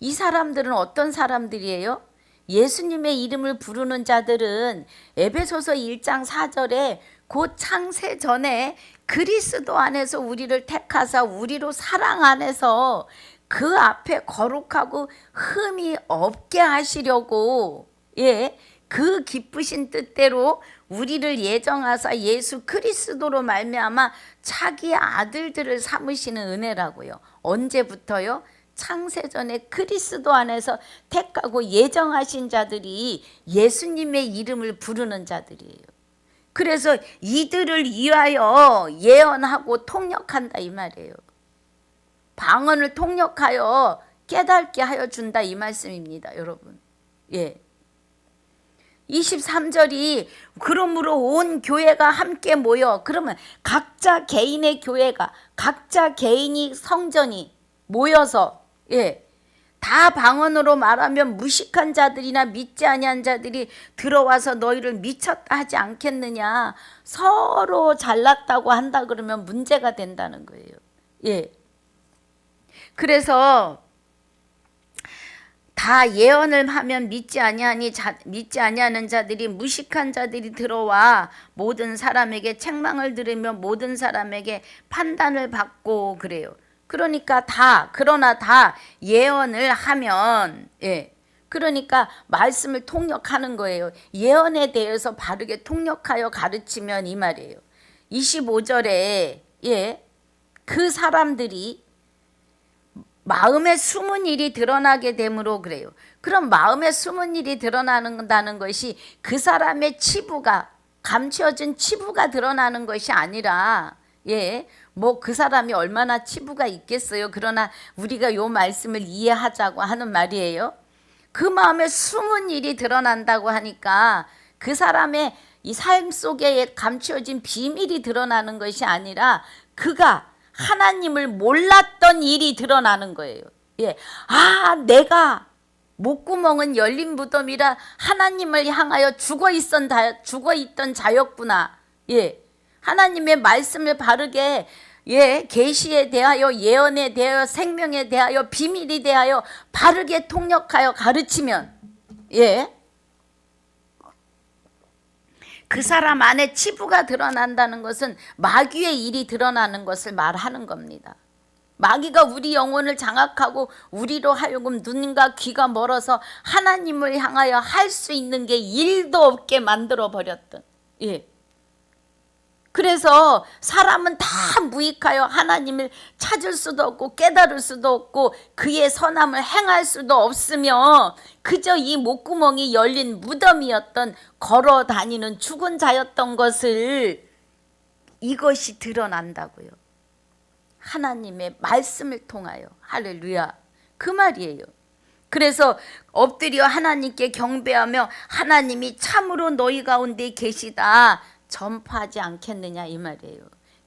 이 사람들은 어떤 사람들이에요? 예수님의 이름을 부르는 자들은 에베소서 1장 4절에 곧 창세 전에 그리스도 안에서 우리를 택하사 우리로 사랑 안에서 그 앞에 거룩하고 흠이 없게 하시려고 예, 그 기쁘신 뜻대로 우리를 예정하사 예수 그리스도로 말미암아 자기 아들들을 삼으시는 은혜라고요. 언제부터요? 창세전에 그리스도 안에서 택하고 예정하신 자들이 예수님의 이름을 부르는 자들이에요. 그래서 이들을 위하여 예언하고 통역한다 이 말이에요. 방언을 통역하여 깨닫게 하여 준다 이 말씀입니다, 여러분. 예. 23절이 그러므로 온 교회가 함께 모여 그러면 각자 개인의 교회가 각자 개인이 성전이 모여서 예. 다 방언으로 말하면 무식한 자들이나 믿지 아니한 자들이 들어와서 너희를 미쳤다 하지 않겠느냐. 서로 잘났다고 한다 그러면 문제가 된다는 거예요. 예. 그래서 다 예언을 하면 믿지 아니하는 자들이 무식한 자들이 들어와 모든 사람에게 책망을 들으며 모든 사람에게 판단을 받고 그래요. 그러니까 그러나 다 예언을 하면 예. 그러니까 말씀을 통역하는 거예요. 예언에 대해서 바르게 통역하여 가르치면 이 말이에요. 25절에 예. 그 사람들이 마음에 숨은 일이 드러나게 되므로 그래요. 그럼 마음에 숨은 일이 드러나는 것이 그 사람의 치부가 감추어진 치부가 드러나는 것이 아니라 예, 뭐 그 사람이 얼마나 치부가 있겠어요. 그러나 우리가 요 말씀을 이해하자고 하는 말이에요. 그 마음에 숨은 일이 드러난다고 하니까 그 사람의 이 삶 속에 감추어진 비밀이 드러나는 것이 아니라 그가 하나님을 몰랐던 일이 드러나는 거예요. 예. 아, 내가 목구멍은 열린 무덤이라 하나님을 향하여 죽어있던 자였구나. 예. 하나님의 말씀을 바르게 예, 계시에 대하여 예언에 대하여 생명에 대하여 비밀에 대하여 바르게 통역하여 가르치면 예. 그 사람 안에 치부가 드러난다는 것은 마귀의 일이 드러나는 것을 말하는 겁니다. 마귀가 우리 영혼을 장악하고 우리로 하여금 눈과 귀가 멀어서 하나님을 향하여 할 수 있는 게 일도 없게 만들어 버렸던 예. 그래서 사람은 다 무익하여 하나님을 찾을 수도 없고 깨달을 수도 없고 그의 선함을 행할 수도 없으며 그저 이 목구멍이 열린 무덤이었던 걸어 다니는 죽은 자였던 것을 이것이 드러난다고요. 하나님의 말씀을 통하여. 할렐루야. 그 말이에요. 그래서 엎드려 하나님께 경배하며 하나님이 참으로 너희 가운데 계시다 전파하지 않겠느냐 이 말이에요.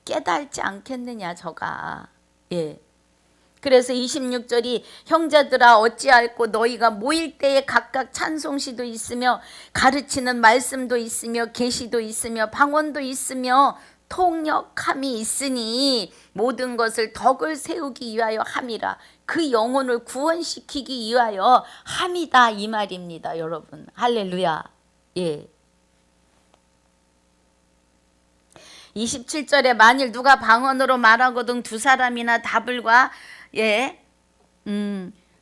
깨달지 않겠느냐 저가. 예. 그래서 26절이 형제들아 어찌할꼬 너희가 모일 때에 각각 찬송시도 있으며 가르치는 말씀도 있으며 계시도 있으며 방언도 있으며 통역함이 있으니 모든 것을 덕을 세우기 위하여 함이라. 그 영혼을 구원시키기 위하여 함이다 이 말입니다, 여러분. 할렐루야. 예. 27절에 만일 누가 방언으로 말하거든 두 사람이나 다불과 예,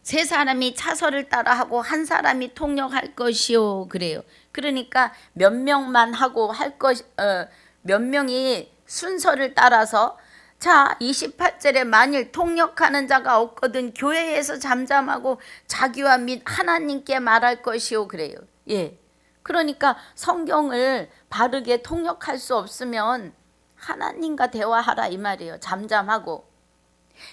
세 사람이 차서를 따라하고 한 사람이 통역할 것이요 그래요. 그러니까 몇 명만 하고 할 것, 몇 명이 순서를 따라서 자, 28절에 만일 통역하는 자가 없거든 교회에서 잠잠하고 자기와 및 하나님께 말할 것이요 그래요. 예. 그러니까 성경을 바르게 통역할 수 없으면 하나님과 대화하라 이 말이에요. 잠잠하고.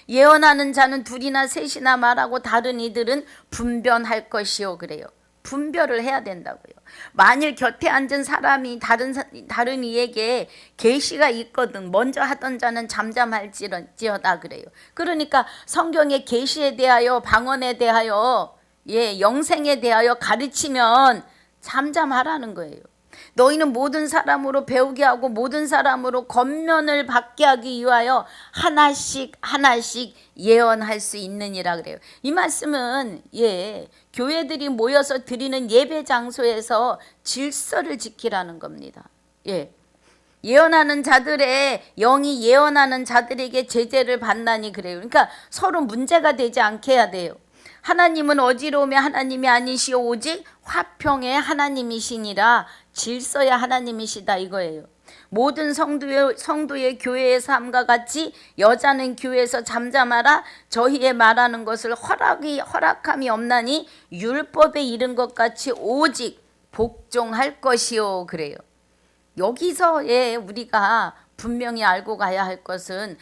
예언하는 자는 둘이나 셋이나 말하고 다른 이들은 분변할 것이요 그래요. 분별을 해야 된다고요. 만일 곁에 앉은 사람이 다른 이에게 계시가 있거든 먼저 하던 자는 잠잠할지어다 그래요. 그러니까 성경의 계시에 대하여 방언에 대하여 영생에 대하여 가르치면 잠잠하라는 거예요. 너희는 모든 사람으로 배우게 하고 모든 사람으로 권면을 받게 하기 위하여 하나씩 예언할 수 있느니라 그래요. 이 말씀은 교회들이 모여서 드리는 예배 장소에서 질서를 지키라는 겁니다. 예언하는 자들의 영이 예언하는 자들에게 제재를 받나니 그래요. 그러니까 서로 문제가 되지 않게 해야 돼요. 하나님은 어지러움의 하나님이 아니시오 오직 화평의 하나님이시니라. 질서의 하나님이시다 이거예요. 모든 성도의 교회의 삶과 같이 여자는 교회에서 잠잠하라. 저희의 말하는 것을 허락함이 없나니 율법에 이른 것 같이 오직 복종할 것이요 그래요. 여기서 우리가 분명히 알고 가야 할 것은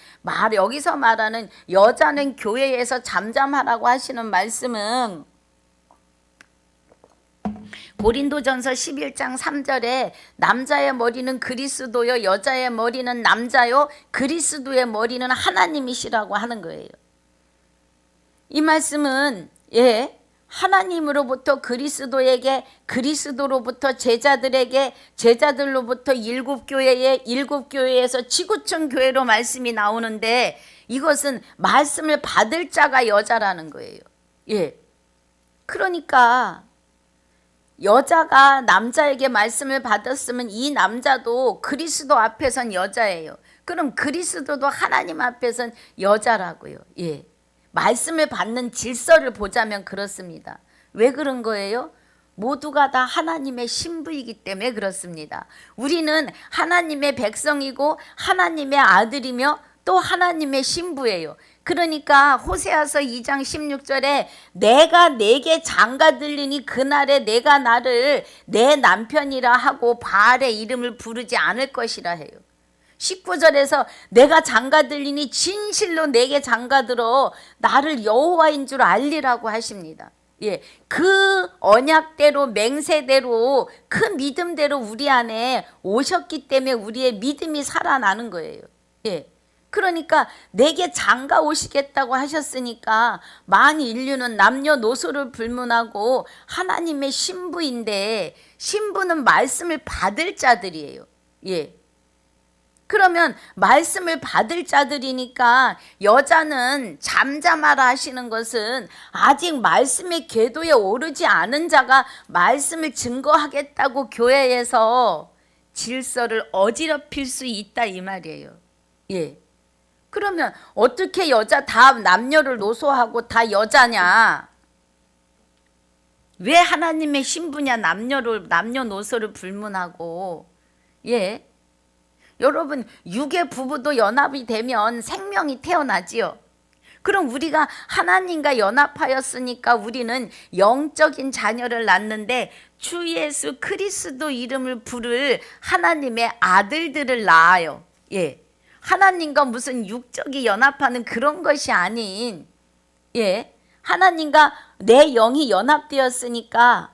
여기서 말하는 여자는 교회에서 잠잠하라고 하시는 말씀은 고린도전서 11장 3절에 남자의 머리는 그리스도요 여자의 머리는 남자요 그리스도의 머리는 하나님이시라고 하는 거예요. 이 말씀은 하나님으로부터 그리스도에게 그리스도로부터 제자들에게 제자들로부터 일곱 교회에서 지구촌 교회로 말씀이 나오는데 이것은 말씀을 받을 자가 여자라는 거예요. 그러니까 여자가 남자에게 말씀을 받았으면 이 남자도 그리스도 앞에선 여자예요. 그럼 그리스도도 하나님 앞에선 여자라고요. 말씀을 받는 질서를 보자면 그렇습니다. 왜 그런 거예요? 모두가 다 하나님의 신부이기 때문에 그렇습니다. 우리는 하나님의 백성이고 하나님의 아들이며 또 하나님의 신부예요. 그러니까 호세아서 2장 16절에 내가 내게 장가 들리니 그날에 내가 나를 내 남편이라 하고 바알의 이름을 부르지 않을 것이라 해요. 19절에서 내가 장가 들리니 진실로 내게 장가 들어 나를 여호와인 줄 알리라고 하십니다. 그 언약대로 맹세대로 그 믿음대로 우리 안에 오셨기 때문에 우리의 믿음이 살아나는 거예요. 그러니까 내게 장가 오시겠다고 하셨으니까 만 인류는 남녀노소를 불문하고 하나님의 신부인데 신부는 말씀을 받을 자들이에요. 그러면 말씀을 받을 자들이니까 여자는 잠잠하라 하시는 것은 아직 말씀의 궤도에 오르지 않은 자가 말씀을 증거하겠다고 교회에서 질서를 어지럽힐 수 있다 이 말이에요. 그러면 어떻게 여자 다 남녀를 노소하고 다 여자냐? 왜 하나님의 신부냐? 남녀노소를 불문하고 여러분 육의 부부도 연합이 되면 생명이 태어나지요. 그럼 우리가 하나님과 연합하였으니까 우리는 영적인 자녀를 낳는데 주 예수 그리스도 이름을 부를 하나님의 아들들을 낳아요. 하나님과 무슨 육적이 연합하는 그런 것이 아닌 하나님과 내 영이 연합되었으니까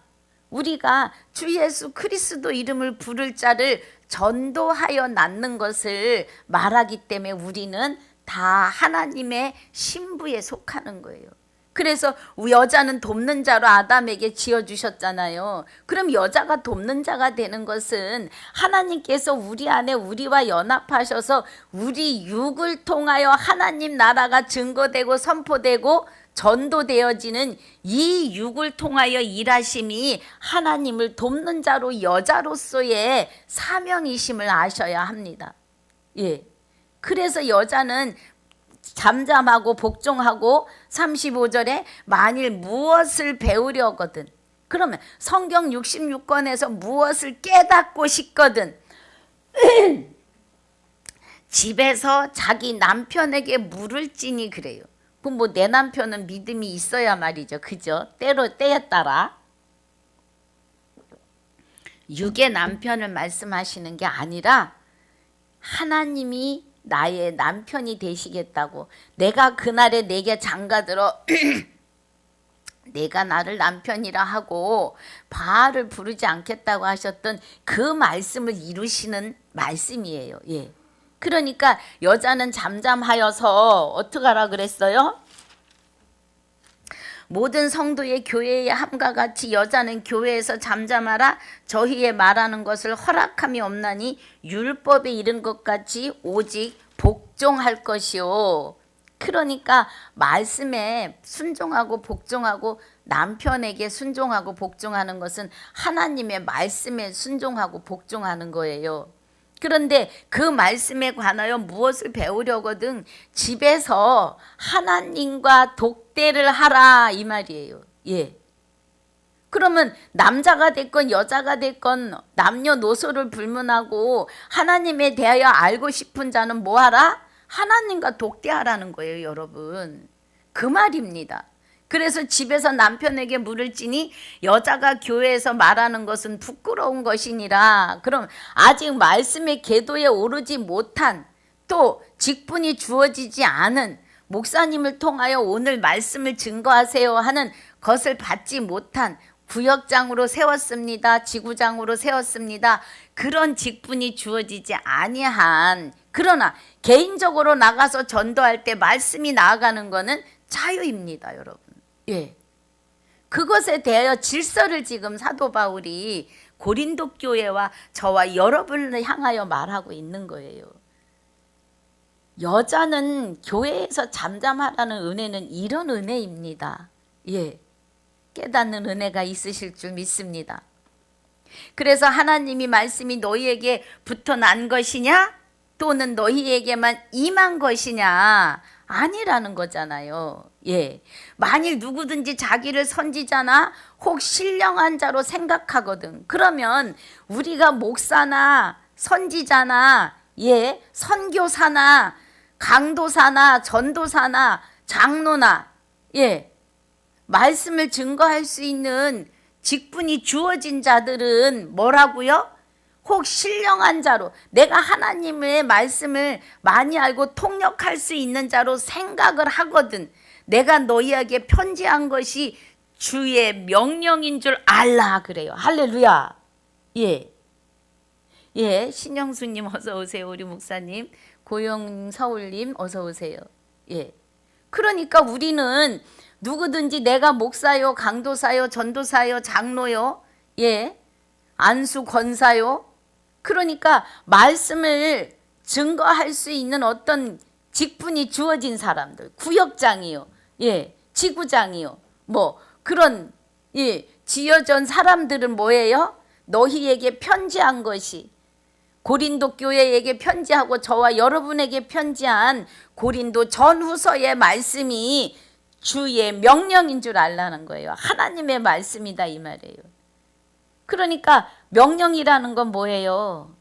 우리가 주 예수 그리스도 이름을 부를 자를 전도하여 낳는 것을 말하기 때문에 우리는 다 하나님의 신부에 속하는 거예요. 그래서 여자는 돕는 자로 아담에게 지어주셨잖아요. 그럼 여자가 돕는 자가 되는 것은 하나님께서 우리 안에 우리와 연합하셔서 우리 육을 통하여 하나님 나라가 증거되고 선포되고 전도되어지는 이 육을 통하여 일하심이 하나님을 돕는 자로 여자로서의 사명이심을 아셔야 합니다. 그래서 여자는 잠잠하고 복종하고 35절에 만일 무엇을 배우려거든 그러면 성경 66권에서 무엇을 깨닫고 싶거든 집에서 자기 남편에게 물을 찌니 그래요. 그럼 뭐 내 남편은 믿음이 있어야 말이죠. 그죠? 때에 따라. 육의 남편을 말씀하시는 게 아니라 하나님이 나의 남편이 되시겠다고, 내가 그날에 내게 장가들어 내가 나를 남편이라 하고 바알을 부르지 않겠다고 하셨던 그 말씀을 이루시는 말씀이에요. 예. 그러니까 여자는 잠잠하여서 어떡하라 그랬어요? 모든 성도의 교회의 함과 같이 여자는 교회에서 잠잠하라. 저희의 말하는 것을 허락함이 없나니 율법에 이른 것 같이 오직 복종할 것이요. 그러니까 말씀에 순종하고 복종하고, 남편에게 순종하고 복종하는 것은 하나님의 말씀에 순종하고 복종하는 거예요. 그런데 그 말씀에 관하여 무엇을 배우려거든 집에서 하나님과 독대를 하라 이 말이에요. 예. 그러면 남자가 됐건 여자가 됐건 남녀노소를 불문하고 하나님에 대하여 알고 싶은 자는 뭐 하라? 하나님과 독대하라는 거예요, 여러분. 그 말입니다. 그래서 집에서 남편에게 물을 찌니 여자가 교회에서 말하는 것은 부끄러운 것이니라. 그럼 아직 말씀의 궤도에 오르지 못한, 또 직분이 주어지지 않은, 목사님을 통하여 오늘 말씀을 증거하세요 하는 것을 받지 못한, 구역장으로 세웠습니다, 지구장으로 세웠습니다, 그런 직분이 주어지지 아니한, 그러나 개인적으로 나가서 전도할 때 말씀이 나아가는 것은 자유입니다, 여러분. 예. 그것에 대하여 질서를 지금 사도 바울이 고린도 교회와 저와 여러분을 향하여 말하고 있는 거예요. 여자는 교회에서 잠잠하라는 은혜는 이런 은혜입니다. 예. 깨닫는 은혜가 있으실 줄 믿습니다. 그래서 하나님이 말씀이 너희에게 붙어 난 것이냐? 또는 너희에게만 임한 것이냐? 아니라는 거잖아요. 예. 만일 누구든지 자기를 선지자나 혹 신령한 자로 생각하거든. 그러면 우리가 목사나 선지자나, 예, 선교사나 강도사나 전도사나 장로나, 예, 말씀을 증거할 수 있는 직분이 주어진 자들은 뭐라고요? 혹 신령한 자로, 내가 하나님의 말씀을 많이 알고 통역할 수 있는 자로 생각을 하거든. 내가 너희에게 편지한 것이 주의 명령인 줄 알라 그래요. 할렐루야. 예. 예, 신영수님 어서 오세요. 우리 목사님. 고영 서울님 어서 오세요. 예. 그러니까 우리는 누구든지 내가 목사요, 강도사요, 전도사요, 장로요, 예, 안수 권사요. 그러니까 말씀을 증거할 수 있는 어떤 직분이 주어진 사람들, 구역장이요, 예, 지구장이요, 뭐 그런, 예, 지어진 사람들은 뭐예요? 너희에게 편지한 것이, 고린도 교회에게 편지하고 저와 여러분에게 편지한 고린도 전후서의 말씀이 주의 명령인 줄 알라는 거예요. 하나님의 말씀이다 이 말이에요. 그러니까 명령이라는 건 뭐예요?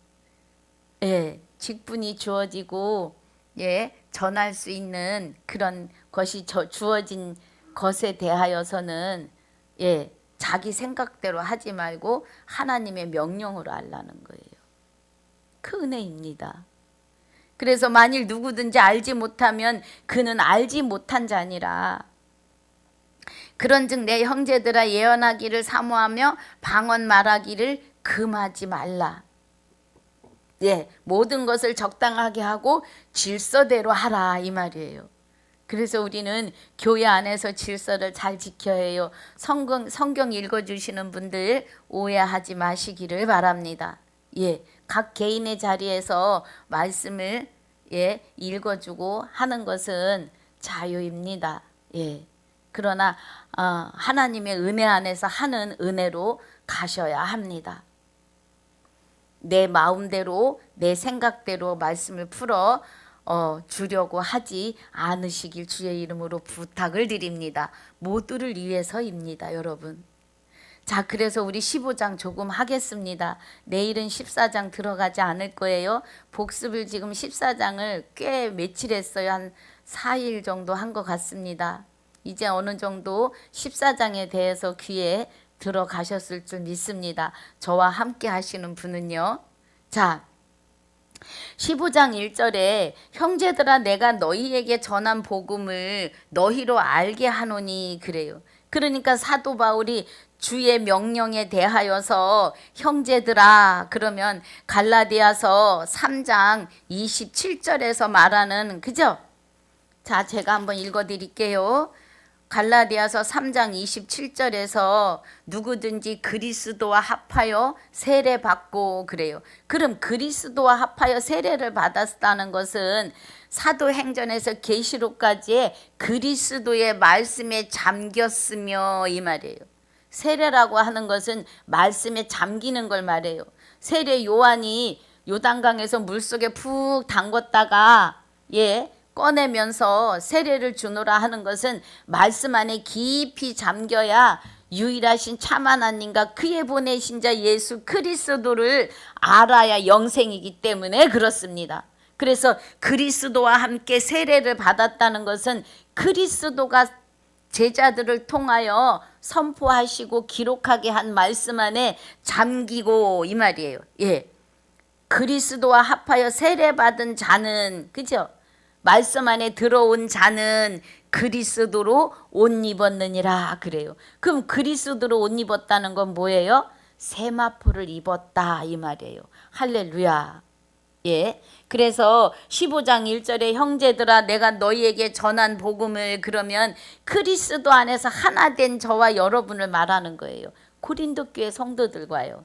예, 직분이 주어지고, 예, 전할 수 있는 그런 것이 주어진 것에 대하여서는, 예, 자기 생각대로 하지 말고 하나님의 명령으로 알라는 거예요. 그 은혜입니다. 그래서 만일 누구든지 알지 못하면 그는 알지 못한 자니라. 그런즉 내 형제들아 예언하기를 사모하며 방언 말하기를 금하지 말라. 예, 모든 것을 적당하게 하고 질서대로 하라 이 말이에요. 그래서 우리는 교회 안에서 질서를 잘 지켜야 해요. 성경 읽어주시는 분들 오해하지 마시기를 바랍니다. 예, 각 개인의 자리에서 말씀을, 예, 읽어주고 하는 것은 자유입니다. 예. 그러나 하나님의 은혜 안에서 하는 은혜로 가셔야 합니다. 내 마음대로 내 생각대로 말씀을 풀어 주려고 하지 않으시길 주의 이름으로 부탁을 드립니다. 모두를 위해서입니다, 여러분. 자, 그래서 우리 15장 조금 하겠습니다. 내일은 14장 들어가지 않을 거예요. 복습을 지금 14장을 꽤 며칠 했어요. 한 4일 정도 한 것 같습니다. 이제 어느 정도 14장에 대해서 귀에 들어가셨을 줄 믿습니다. 저와 함께 하시는 분은요. 자, 15장 1절에 형제들아 내가 너희에게 전한 복음을 너희로 알게 하노니 그래요. 그러니까 사도 바울이 주의 명령에 대하여서 형제들아 그러면 갈라디아서 3장 27절에서 말하는 그죠? 자, 제가 한번 읽어 드릴게요. 갈라디아서 3장 27절에서 누구든지 그리스도와 합하여 세례 받고 그래요. 그럼 그리스도와 합하여 세례를 받았다는 것은 사도행전에서 계시록까지의 그리스도의 말씀에 잠겼으며 이 말이에요. 세례라고 하는 것은 말씀에 잠기는 걸 말해요. 세례 요한이 요단강에서 물속에 푹 담궜다가 꺼내면서 세례를 주노라 하는 것은 말씀 안에 깊이 잠겨야 유일하신 참 하나님과 그의 보내신 자 예수 그리스도를 알아야 영생이기 때문에 그렇습니다. 그래서 그리스도와 함께 세례를 받았다는 것은 그리스도가 제자들을 통하여 선포하시고 기록하게 한 말씀 안에 잠기고 이 말이에요. 그리스도와 합하여 세례받은 자는 그죠? 말씀 안에 들어온 자는 그리스도로 옷 입었느니라 그래요. 그럼 그리스도로 옷 입었다는 건 뭐예요? 세마포를 입었다 이 말이에요. 할렐루야. 그래서 15장 1절에 형제들아 내가 너희에게 전한 복음을 그러면 그리스도 안에서 하나 된 저와 여러분을 말하는 거예요. 고린도 교회 성도들과요.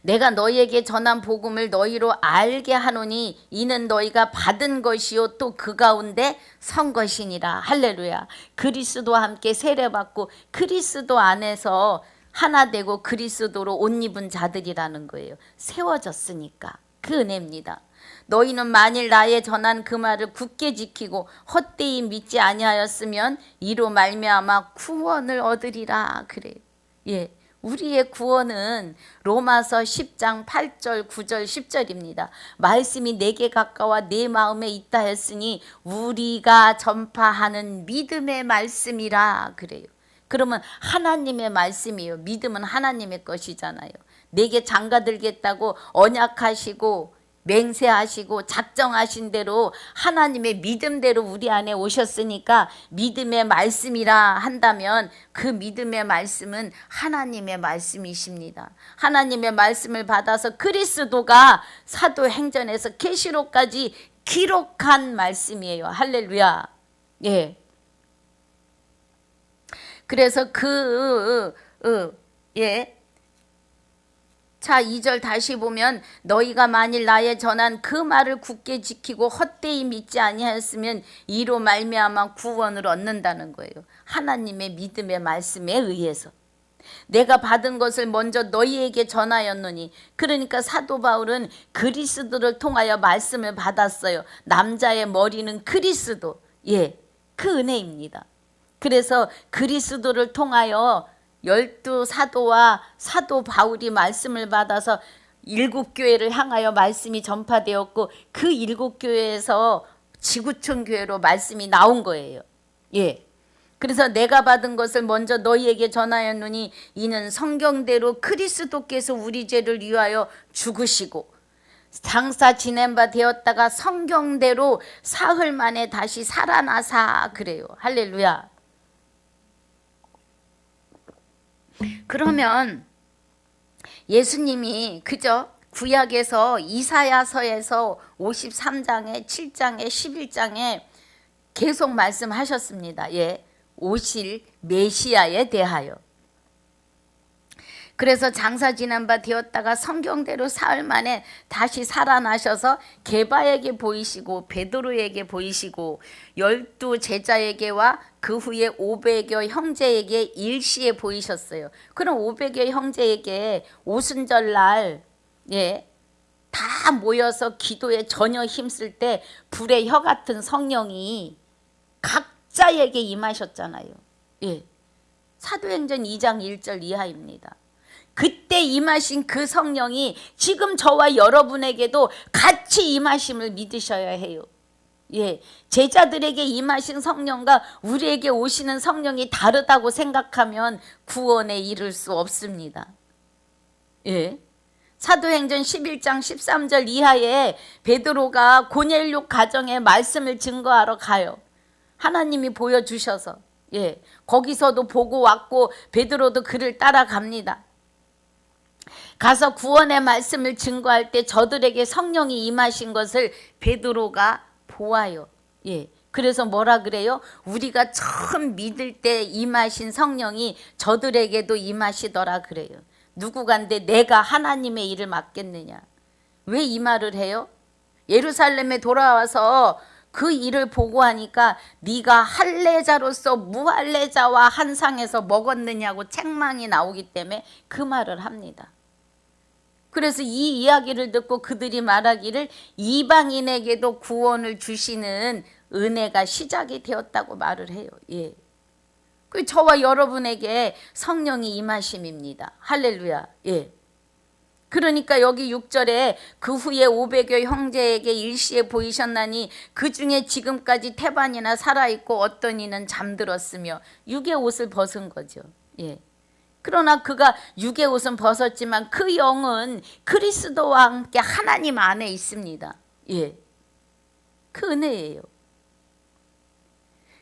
내가 너희에게 전한 복음을 너희로 알게 하노니 이는 너희가 받은 것이요 또 그 가운데 선 것이니라. 할렐루야. 그리스도와 함께 세례받고 그리스도 안에서 하나 되고 그리스도로 옷 입은 자들이라는 거예요. 세워졌으니까 그 은혜입니다. 너희는 만일 나의 전한 그 말을 굳게 지키고 헛되이 믿지 아니하였으면 이로 말미암아 구원을 얻으리라 그래요. 우리의 구원은 로마서 10장 8절 9절 10절입니다. 말씀이 내게 가까워 내 마음에 있다 했으니 우리가 전파하는 믿음의 말씀이라 그래요. 그러면 하나님의 말씀이에요. 믿음은 하나님의 것이잖아요. 내게 장가들겠다고 언약하시고 맹세하시고 작정하신 대로 하나님의 믿음대로 우리 안에 오셨으니까 믿음의 말씀이라 한다면 그 믿음의 말씀은 하나님의 말씀이십니다. 하나님의 말씀을 받아서 그리스도가 사도행전에서 계시록까지 기록한 말씀이에요. 할렐루야. 그래서 자, 2절 다시 보면 너희가 만일 나의 전한 그 말을 굳게 지키고 헛되이 믿지 아니하였으면 이로 말미암아 구원을 얻는다는 거예요. 하나님의 믿음의 말씀에 의해서. 내가 받은 것을 먼저 너희에게 전하였노니 그러니까 사도 바울은 그리스도를 통하여 말씀을 받았어요. 남자의 머리는 그리스도. 그 은혜입니다. 그래서 그리스도를 통하여 12 사도와 사도 바울이 말씀을 받아서 7교회를 향하여 말씀이 전파되었고 그 7교회에서 지구촌 교회로 말씀이 나온 거예요. 그래서 내가 받은 것을 먼저 너희에게 전하였노니 이는 성경대로 그리스도께서 우리 죄를 위하여 죽으시고 장사 지낸 바 되었다가 성경대로 사흘 만에 다시 살아나사 그래요. 할렐루야. 그러면 예수님이 그저 구약에서 이사야서에서 53장에 7장에 11장에 계속 말씀하셨습니다. 오실 메시아에 대하여. 그래서 장사 지난 바 되었다가 성경대로 사흘 만에 다시 살아나셔서 게바에게 보이시고 베드로에게 보이시고 12 제자에게와 그 후에 500여 형제에게 일시에 보이셨어요. 그럼 500여 형제에게 오순절날 다 모여서 기도에 전혀 힘쓸 때 불의 혀 같은 성령이 각자에게 임하셨잖아요. 사도행전 2장 1절 이하입니다. 그때 임하신 그 성령이 지금 저와 여러분에게도 같이 임하심을 믿으셔야 해요. 예, 제자들에게 임하신 성령과 우리에게 오시는 성령이 다르다고 생각하면 구원에 이를 수 없습니다. 예. 사도행전 11장 13절 이하에 베드로가 고넬료 가정의 말씀을 증거하러 가요. 하나님이 보여주셔서 거기서도 보고 왔고 베드로도 그를 따라갑니다. 가서 구원의 말씀을 증거할 때 저들에게 성령이 임하신 것을 베드로가 보아요. 그래서 뭐라 그래요? 우리가 처음 믿을 때 임하신 성령이 저들에게도 임하시더라 그래요. 누구간데 내가 하나님의 일을 맡겠느냐? 왜 이 말을 해요? 예루살렘에 돌아와서 그 일을 보고 하니까 네가 할례자로서 무할례자와 한 상에서 먹었느냐고 책망이 나오기 때문에 그 말을 합니다. 그래서 이 이야기를 듣고 그들이 말하기를 이방인에게도 구원을 주시는 은혜가 시작이 되었다고 말을 해요. 그 저와 여러분에게 성령이 임하심입니다. 할렐루야. 그러니까 여기 6절에 그 후에 500여 형제에게 일시에 보이셨나니 그 중에 지금까지 태반이나 살아있고 어떤 이는 잠들었으며 육의 옷을 벗은 거죠. 그러나 그가 육의 옷은 벗었지만 그 영은 그리스도와 함께 하나님 안에 있습니다. 그 은혜예요.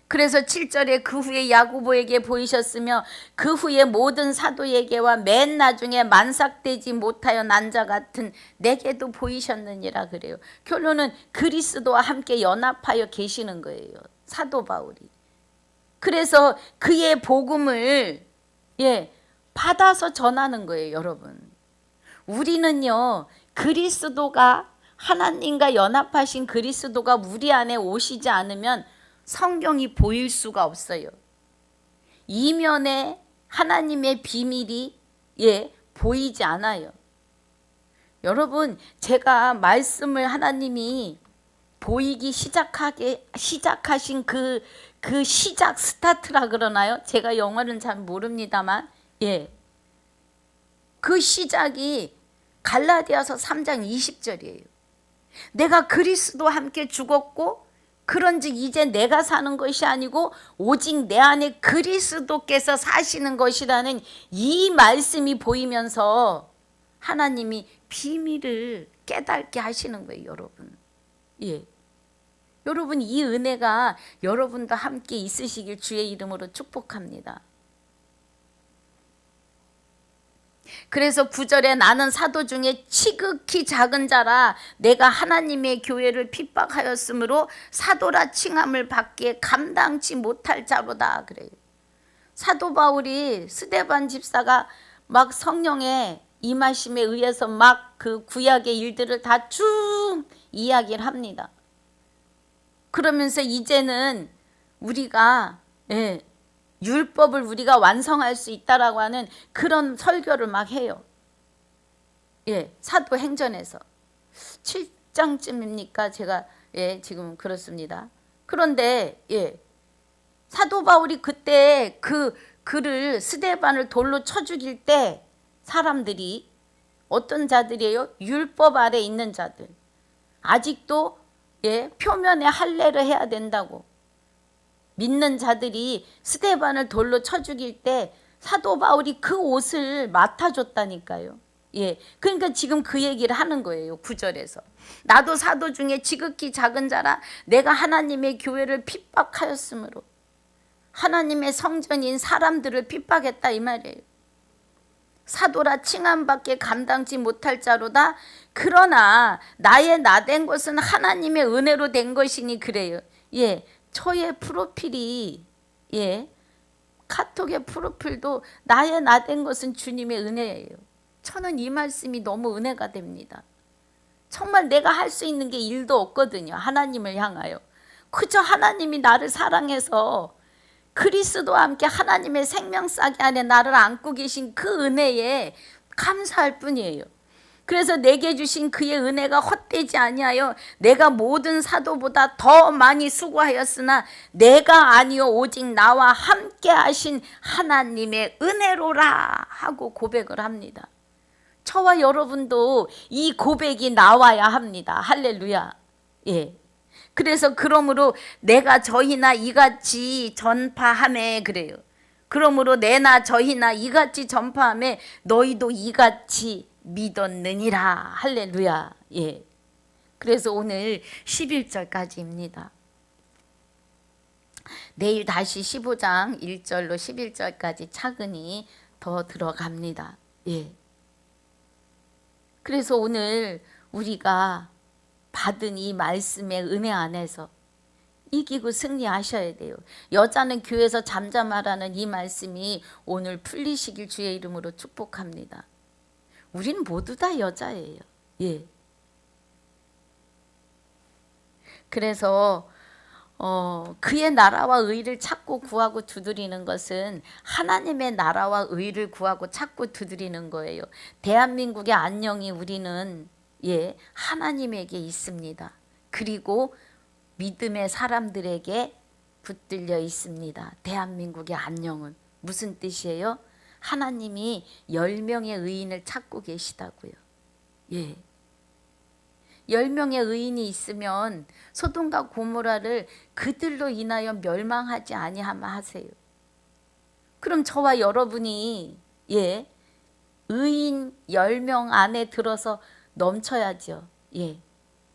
그래서 7절에 그 후에 야고보에게 보이셨으며 그 후에 모든 사도에게와 맨 나중에 만삭되지 못하여 난 자 같은 내게도 보이셨느니라 그래요. 결론은 그리스도와 함께 연합하여 계시는 거예요. 사도 바울이. 그래서 그의 복음을 받아서 전하는 거예요, 여러분. 우리는요, 그리스도가 하나님과 연합하신 그리스도가 우리 안에 오시지 않으면 성경이 보일 수가 없어요. 이면에 하나님의 비밀이 보이지 않아요. 여러분, 제가 말씀을 하나님이 보이기 시작하신 그 시작 스타트라 그러나요? 제가 영어는 잘 모릅니다만 그 시작이 갈라디아서 3장 20절이에요. 내가 그리스도와 함께 죽었고 그런즉 이제 내가 사는 것이 아니고 오직 내 안에 그리스도께서 사시는 것이라는 이 말씀이 보이면서 하나님이 비밀을 깨닫게 하시는 거예요, 여러분. 여러분, 이 은혜가 여러분도 함께 있으시길 주의 이름으로 축복합니다. 그래서 9절에 나는 사도 중에 지극히 작은 자라 내가 하나님의 교회를 핍박하였으므로 사도라 칭함을 받기에 감당치 못할 자로다 그래요. 사도 바울이 스데반 집사가 막 성령의 임하심에 의해서 막 그 구약의 일들을 다 쭉 이야기를 합니다. 그러면서 이제는 우리가 율법을 우리가 완성할 수 있다라고 하는 그런 설교를 막 해요. 사도행전에서 7장쯤입니까? 제가 지금 그렇습니다. 그런데 사도 바울이 그때 그 그를 스데반을 돌로 쳐 죽일 때 사람들이 어떤 자들이에요? 율법 아래 있는 자들. 아직도 표면에 할례를 해야 된다고 믿는 자들이 스데반을 돌로 쳐 죽일 때 사도 바울이 그 옷을 맡아줬다니까요. 그러니까 지금 그 얘기를 하는 거예요. 9절에서. 나도 사도 중에 지극히 작은 자라 내가 하나님의 교회를 핍박하였으므로 하나님의 성전인 사람들을 핍박했다 이 말이에요. 사도라 칭함밖에 감당치 못할 자로다. 그러나 나의 나된 것은 하나님의 은혜로 된 것이니 그래요. 저의 프로필이 카톡의 프로필도 나의 나된 것은 주님의 은혜예요. 저는 이 말씀이 너무 은혜가 됩니다. 정말 내가 할 수 있는 게 일도 없거든요. 하나님을 향하여. 그저 하나님이 나를 사랑해서 그리스도와 함께 하나님의 생명싸개 안에 나를 안고 계신 그 은혜에 감사할 뿐이에요. 그래서 내게 주신 그의 은혜가 헛되지 아니하여 내가 모든 사도보다 더 많이 수고하였으나 내가 아니요 오직 나와 함께 하신 하나님의 은혜로라 하고 고백을 합니다. 저와 여러분도 이 고백이 나와야 합니다. 할렐루야. 예. 그래서 그러므로 내가 저희나 이같이 전파하매 그래요. 그러므로 내나 저희나 이같이 전파하매 너희도 이같이 믿었느니라. 할렐루야. 예. 그래서 오늘 11절까지입니다. 내일 다시 15장 1절로 11절까지 차근히 더 들어갑니다. 예. 그래서 오늘 우리가 받은 이 말씀의 은혜 안에서 이기고 승리하셔야 돼요. 여자는 교회에서 잠잠하라는 이 말씀이 오늘 풀리시길 주의 이름으로 축복합니다. 우리는 모두 다 여자예요. 예. 그래서 그의 나라와 의를 찾고 구하고 두드리는 것은 하나님의 나라와 의를 구하고 찾고 두드리는 거예요. 대한민국의 안녕이 우리는 하나님에게 있습니다. 그리고 믿음의 사람들에게 붙들려 있습니다. 대한민국의 안녕은 무슨 뜻이에요? 하나님이 10명의 의인을 찾고 계시다고요. 예. 10명의 의인이 있으면 소돔과 고모라를 그들로 인하여 멸망하지 아니하마 하세요. 그럼 저와 여러분이 의인 10명 안에 들어서 넘쳐야죠.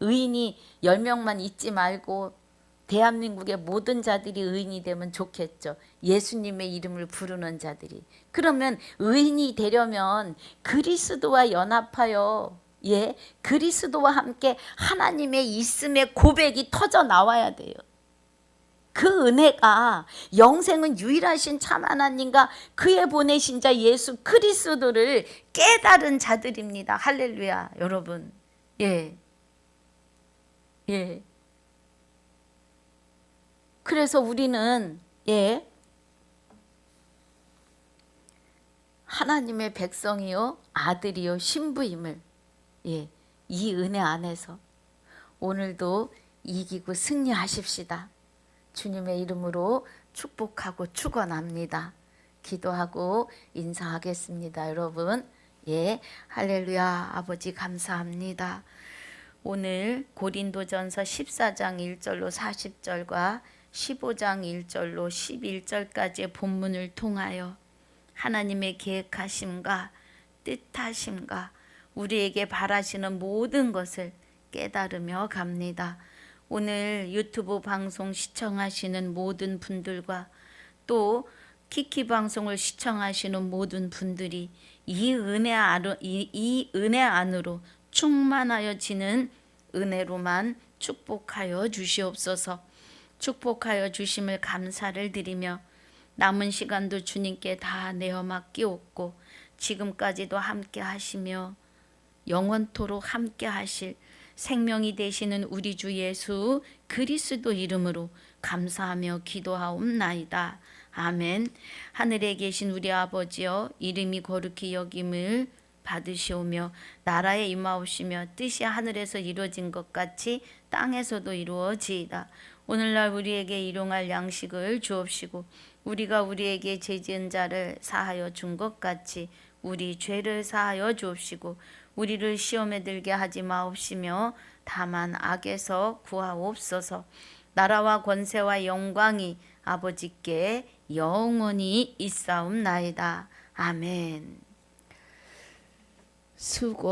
의인이 10명만 있지 말고 대한민국의 모든 자들이 의인이 되면 좋겠죠. 예수님의 이름을 부르는 자들이. 그러면 의인이 되려면 그리스도와 연합하여 그리스도와 함께 하나님의 있음의 고백이 터져 나와야 돼요. 그 은혜가 영생은 유일하신 참 하나님과 그의 보내신 자 예수 그리스도를 깨달은 자들입니다. 할렐루야. 여러분. 예. 그래서 우리는 하나님의 백성이요 아들이요 신부임을 이 은혜 안에서 오늘도 이기고 승리하십시다. 주님의 이름으로 축복하고 축원합니다. 기도하고 인사하겠습니다. 여러분. 할렐루야. 아버지 감사합니다. 오늘 고린도전서 14장 1절로 40절과 15장 1절로 11절까지의 본문을 통하여 하나님의 계획하심과 뜻하심과 우리에게 바라시는 모든 것을 깨달으며 갑니다. 오늘 유튜브 방송 시청하시는 모든 분들과 또 키키 방송을 시청하시는 모든 분들이 이 은혜 안으로 충만하여지는 은혜로만 축복하여 주시옵소서. 축복하여 주심을 감사를 드리며 남은 시간도 주님께 다 내어 맡기옵고 지금까지도 함께 하시며 영원토록 함께 하실 생명이 되시는 우리 주 예수 그리스도 이름으로 감사하며 기도하옵나이다. 아멘. 하늘에 계신 우리 아버지여 이름이 거룩히 여김을 받으시오며 나라에 임하옵시며 뜻이 하늘에서 이루어진 것 같이 땅에서도 이루어지이다. 오늘날 우리에게 일용할 양식을 주옵시고 우리가 우리에게 죄 지은 자를 사하여 준 것 같이 우리 죄를 사하여 주옵시고 우리를 시험에 들게 하지 마옵시며 다만 악에서 구하옵소서. 나라와 권세와 영광이 아버지께 영원히 있사옵나이다. 아멘. 수고